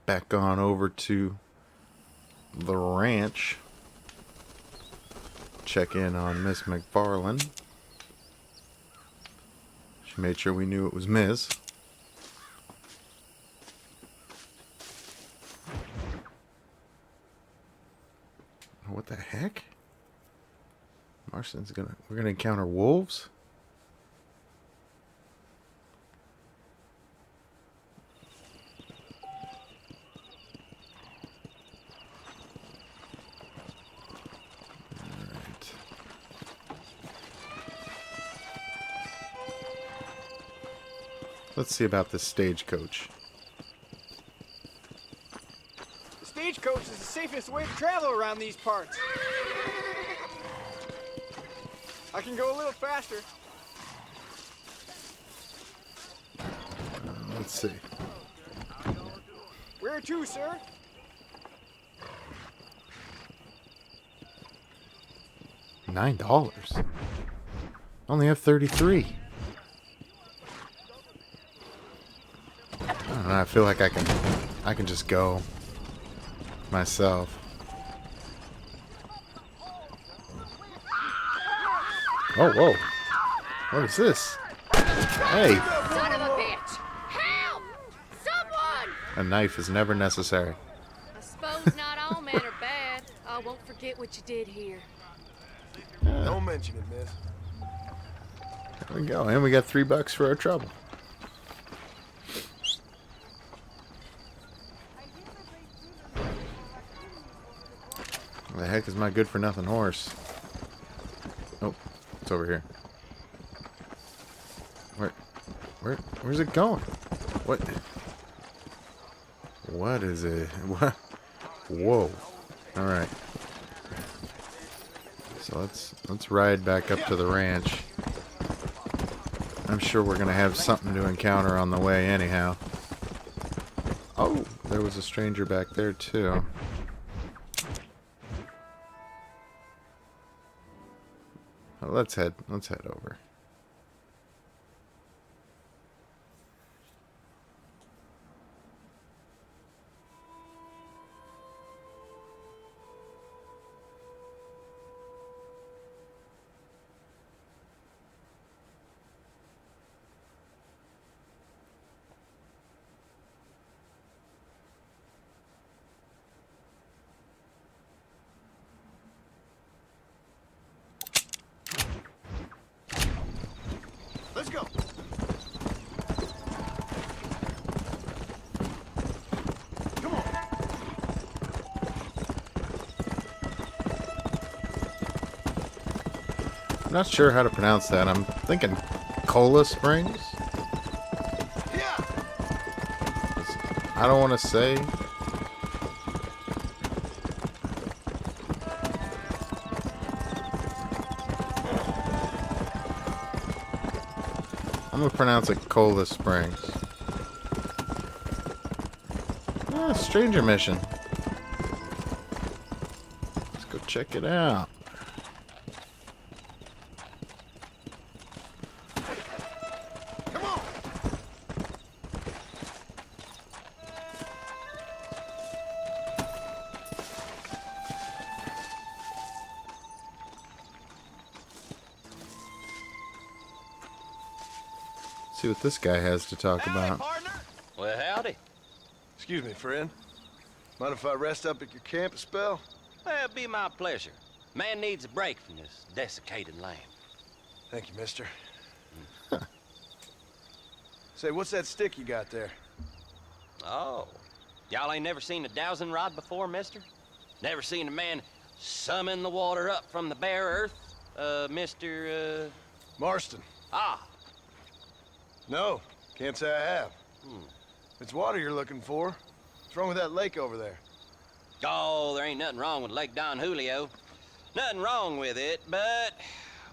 [SPEAKER 1] back on over to the ranch. Check in on Miss McFarland. She made sure we knew it was Miss. What the heck? We're gonna encounter wolves? Alright. Let's see about this stagecoach.
[SPEAKER 15] The stagecoach is the safest way to travel around these parts. I can go a little faster.
[SPEAKER 1] Let's see.
[SPEAKER 15] Where to, sir?
[SPEAKER 1] $9. Only have 33. I don't know, I feel like I can just go myself. Oh, whoa. What is this? Hey.
[SPEAKER 10] Son of a bitch! Help! Someone!
[SPEAKER 1] A knife is never necessary.
[SPEAKER 10] I suppose not all men are bad. I won't forget what you did here.
[SPEAKER 7] Don't mention it, miss.
[SPEAKER 1] There we go. And we got $3 for our trouble. Where the heck is my good-for-nothing horse? Oh, it's over here. Where's it going? What? What is it? What? Whoa! All right. So let's ride back up to the ranch. I'm sure we're gonna have something to encounter on the way, anyhow. Oh, there was a stranger back there too. Well, let's head over.
[SPEAKER 7] Let's go. Come on.
[SPEAKER 1] I'm not sure how to pronounce that. I'm thinking Cola Springs.
[SPEAKER 7] Yeah.
[SPEAKER 1] I don't want to say. I'm gonna pronounce it Cola Springs. Ah, stranger mission. Let's go check it out.
[SPEAKER 7] Come on.
[SPEAKER 1] See what this guy has to talk about.
[SPEAKER 8] Well, howdy.
[SPEAKER 7] Excuse me, friend. Mind if I rest up at your camp a spell?
[SPEAKER 16] Well, it'd be my pleasure. Man needs a break from this desiccated land.
[SPEAKER 7] Thank you, mister. Say, what's that stick you got there?
[SPEAKER 16] Oh. Y'all ain't never seen a dowsing rod before, mister? Never seen a man summon the water up from the bare earth? Mr.
[SPEAKER 7] Marston.
[SPEAKER 16] Ah.
[SPEAKER 7] No, can't say I have. It's water you're looking for. What's wrong with that lake over there?
[SPEAKER 16] Oh, there ain't nothing wrong with Lake Don Julio. Nothing wrong with it, but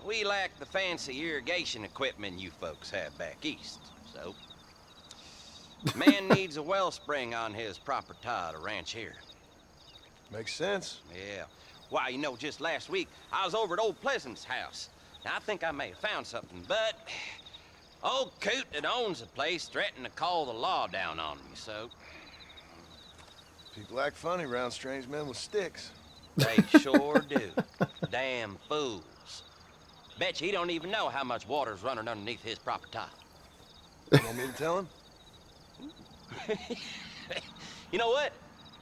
[SPEAKER 16] we lack the fancy irrigation equipment you folks have back east, so... Man needs a wellspring on his proper to ranch here.
[SPEAKER 7] Makes sense.
[SPEAKER 16] Yeah. Why, you know, just last week, I was over at old Pleasance's house. Now, I think I may have found something, but... Old coot that owns the place threatened to call the law down on me, so...
[SPEAKER 7] People act funny around strange men with sticks.
[SPEAKER 16] They sure do. Damn fools. Bet you he don't even know how much water's running underneath his proper top.
[SPEAKER 7] You want me to tell him?
[SPEAKER 16] You know what?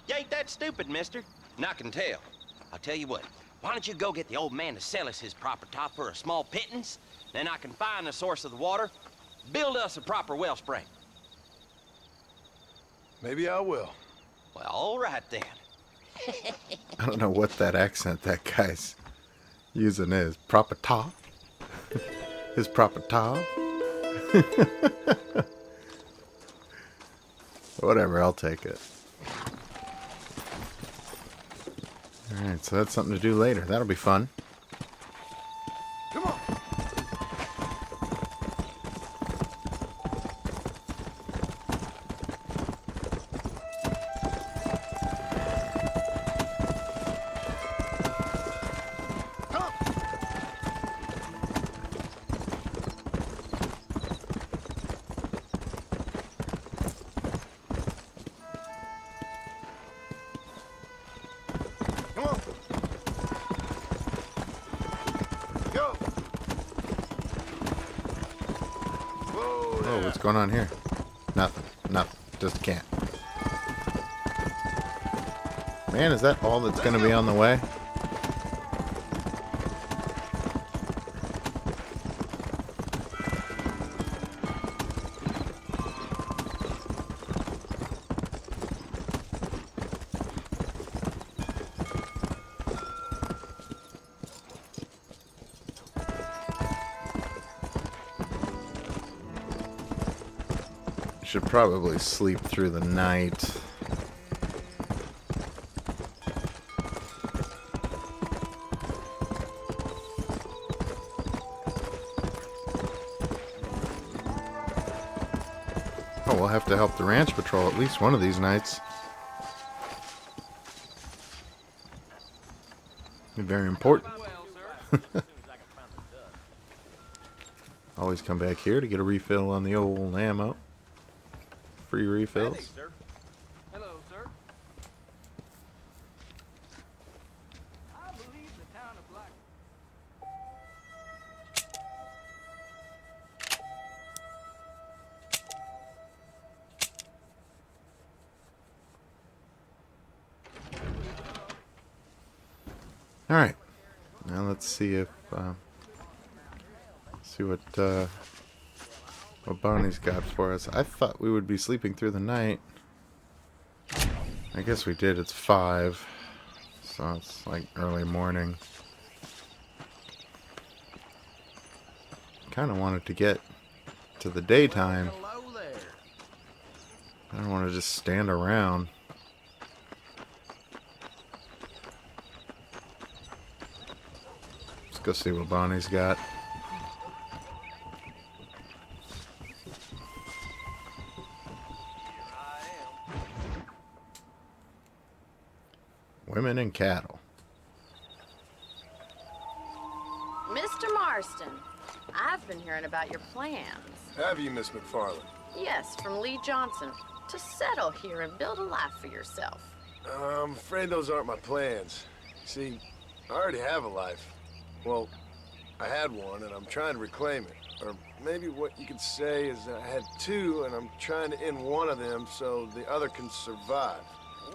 [SPEAKER 16] You ain't that stupid, mister. And I can tell. I'll tell you what. Why don't you go get the old man to sell us his proper top for a small pittance? Then I can find the source of the water, build us a proper wellspring.
[SPEAKER 7] Maybe I will.
[SPEAKER 16] Well, all right then.
[SPEAKER 1] I don't know what that accent that guy's using is. Proper top? His proper top? Whatever, I'll take it. Alright, so that's something to do later. That'll be fun.
[SPEAKER 7] Come on.
[SPEAKER 1] Oh, what's going on here? Nothing. Nothing. Just can't. Man, is that all that's going to be on the way? Should probably sleep through the night. Oh, we'll have to help the ranch patrol at least one of these nights. Be very important. Always come back here to get a refill on the old ammo. Free refills.
[SPEAKER 15] Hey, sir. Hello, sir. I believe the town of Black.
[SPEAKER 1] All right. Now let's see if what Bonnie's got for us. I thought we would be sleeping through the night. I guess we did. It's 5. So it's like early morning. Kind of wanted to get to the daytime. I don't want to just stand around. Let's go see what Bonnie's got. Women and cattle.
[SPEAKER 10] Mr. Marston, I've been hearing about your plans.
[SPEAKER 7] Have you, Miss McFarland?
[SPEAKER 10] Yes, from Lee Johnson. To settle here and build a life for yourself.
[SPEAKER 7] I'm afraid those aren't my plans. See, I already have a life. Well, I had one, and I'm trying to reclaim it. Or maybe what you could say is that I had two, and I'm trying to end one of them so the other can survive.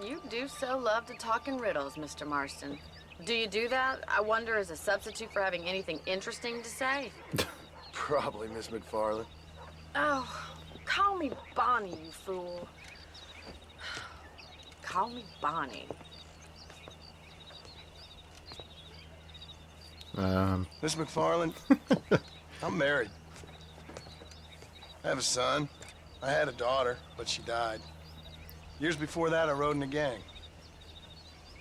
[SPEAKER 10] You do so love to talk in riddles, Mr. Marston. Do you do that, I wonder, as a substitute for having anything interesting to say?
[SPEAKER 7] Probably, Miss McFarland.
[SPEAKER 10] Oh, call me Bonnie, you fool. Call me Bonnie.
[SPEAKER 7] Miss McFarland, I'm married. I have a son. I had a daughter, but she died. Years before that, I rode in a gang.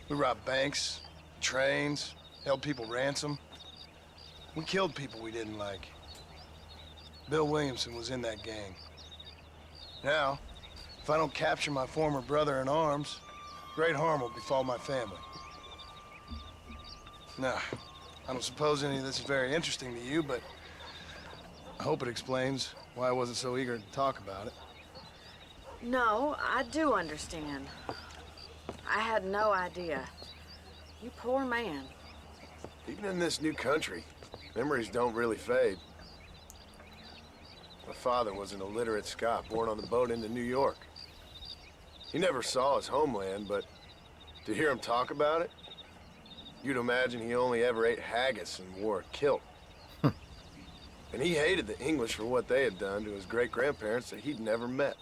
[SPEAKER 7] We robbed banks, trains, held people ransom. We killed people we didn't like. Bill Williamson was in that gang. Now, if I don't capture my former brother in arms, great harm will befall my family. Now, I don't suppose any of this is very interesting to you, but I hope it explains why I wasn't so eager to talk about it.
[SPEAKER 10] No, I do understand. I had no idea. You poor man.
[SPEAKER 7] Even in this new country, memories don't really fade. My father was an illiterate Scot born on the boat into New York. He never saw his homeland, but to hear him talk about it, you'd imagine he only ever ate haggis and wore a kilt. And he hated the English for what they had done to his great-grandparents that he'd never met.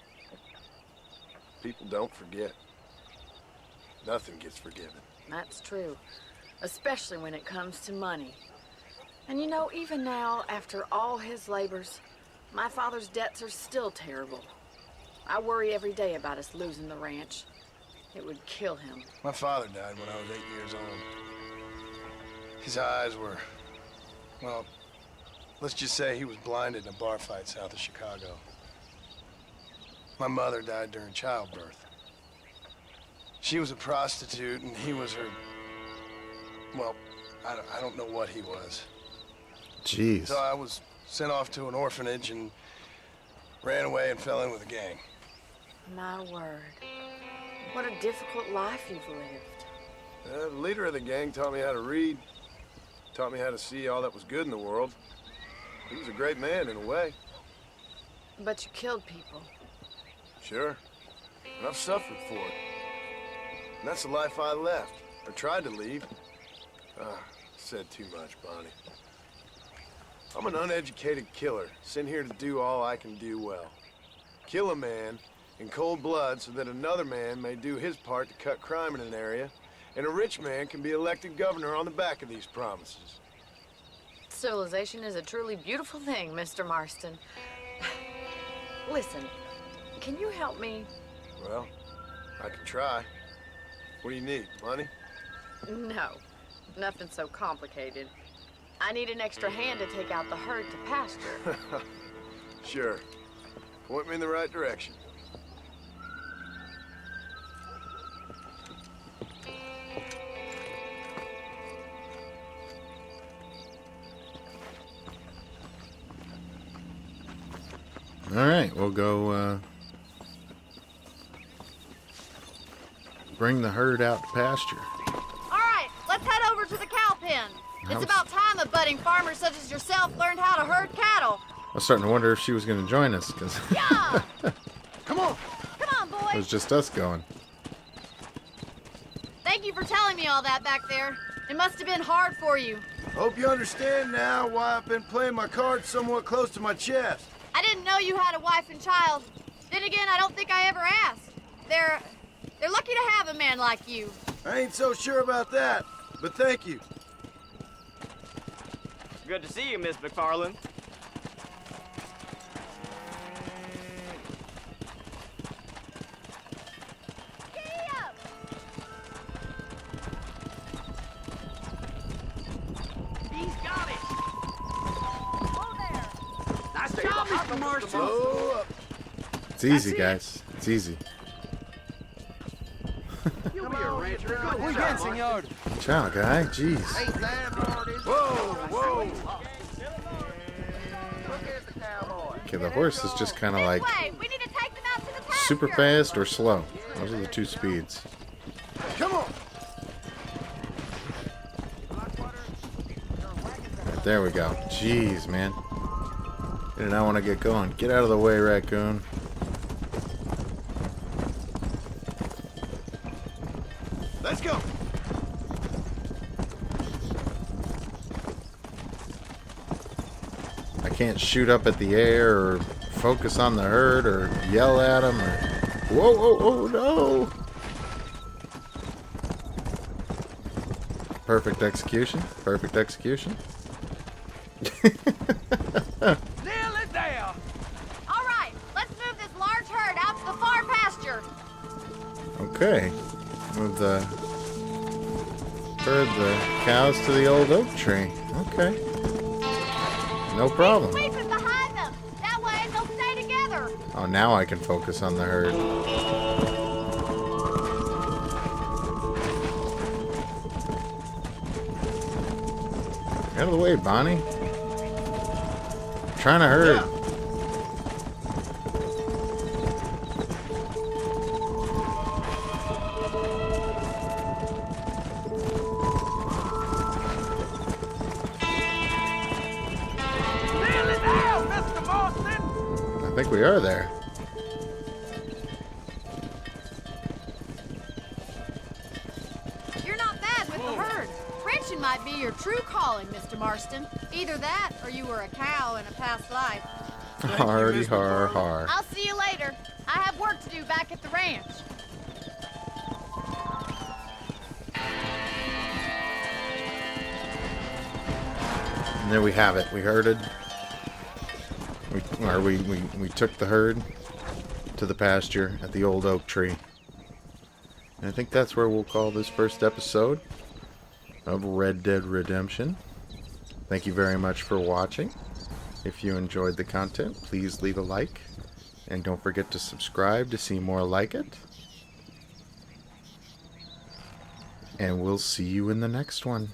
[SPEAKER 7] People don't forget. Nothing gets forgiven.
[SPEAKER 10] That's true. Especially when it comes to money. And you know, even now, after all his labors, my father's debts are still terrible. I worry every day about us losing the ranch. It would kill him.
[SPEAKER 7] My father died when I was 8 years old. His eyes were, well, let's just say he was blinded in a bar fight south of Chicago. My mother died during childbirth. She was a prostitute, and he was her, well, I don't know what he was.
[SPEAKER 1] Jeez.
[SPEAKER 7] So I was sent off to an orphanage and ran away and fell in with a gang.
[SPEAKER 10] My word. What a difficult life you've lived.
[SPEAKER 7] The leader of the gang taught me how to read, taught me how to see all that was good in the world. He was a great man in a way.
[SPEAKER 10] But you killed people.
[SPEAKER 7] Sure. And I've suffered for it. And that's the life I left, or tried to leave. Said too much, Bonnie. I'm an uneducated killer, sent here to do all I can do well. Kill a man in cold blood so that another man may do his part to cut crime in an area, and a rich man can be elected governor on the back of these promises.
[SPEAKER 10] Civilization is a truly beautiful thing, Mr. Marston. Listen, can you help me?
[SPEAKER 7] Well, I can try. What do you need, money?
[SPEAKER 10] No, nothing so complicated. I need an extra hand to take out the herd to pasture.
[SPEAKER 7] Sure. Point me in the right direction.
[SPEAKER 1] All right, we'll go bring the herd out to pasture.
[SPEAKER 10] All right, let's head over to the cow pen. It's about time a budding farmer such as yourself learned how to herd cattle.
[SPEAKER 1] I was starting to wonder if she was going to join us, because
[SPEAKER 10] Yeah!
[SPEAKER 7] Come on!
[SPEAKER 10] Come on,
[SPEAKER 1] it
[SPEAKER 10] boys.
[SPEAKER 1] was just us going.
[SPEAKER 10] Thank you for telling me all that back there. It must have been hard for you.
[SPEAKER 7] Hope you understand now why I've been playing my cards somewhat close to my chest.
[SPEAKER 10] I didn't know you had a wife and child. Then again, I don't think I ever asked. They're lucky to have a man like you.
[SPEAKER 7] I ain't so sure about that, but thank you.
[SPEAKER 15] Good to see you, Miss McFarland.
[SPEAKER 11] He's got it! Oh, there! Nice
[SPEAKER 15] job, Mr. Marston.
[SPEAKER 7] Blow up.
[SPEAKER 1] It's easy, guys. It's easy.
[SPEAKER 11] You'll be a rancher.
[SPEAKER 15] Muy bien, señor.
[SPEAKER 1] Ciao, guy. Jeez.
[SPEAKER 7] Whoa, whoa.
[SPEAKER 1] Okay, the horse is just kind of like
[SPEAKER 10] Way, we need to take them out to the pasture.
[SPEAKER 1] super fast or slow. Those are the two speeds.
[SPEAKER 7] Come on.
[SPEAKER 1] There we go. Jeez, man. And I want to get going. Get out of the way, raccoon.
[SPEAKER 7] Let's go.
[SPEAKER 1] I can't shoot up at the air or focus on the herd or yell at them or... Whoa, whoa, oh no! Perfect execution. Perfect execution.
[SPEAKER 6] Nearly there.
[SPEAKER 10] All right, let's move this large herd out to the far pasture.
[SPEAKER 1] Okay. Move the herd, the cows to the old oak tree. Okay. No problem.
[SPEAKER 10] Sweep it behind them. That way they'll stay together.
[SPEAKER 1] Oh, now I can focus on the herd. Out of the way, Bonnie. I'm trying to herd.
[SPEAKER 7] Yeah.
[SPEAKER 6] Nearly there, Mr. Marston.
[SPEAKER 1] I think we are there.
[SPEAKER 10] You're not bad with the herd. Ranching might be your true calling, Mr. Marston. Either that, or you were a cow in a past life.
[SPEAKER 1] Hardy har har.
[SPEAKER 10] I'll see you later. I have work to do back at the ranch.
[SPEAKER 1] And there we have it. We herded. We took the herd to the pasture at the old oak tree. And I think that's where we'll call this first episode of Red Dead Redemption. Thank you very much for watching. If you enjoyed the content, please leave a like. And don't forget to subscribe to see more like it. And we'll see you in the next one.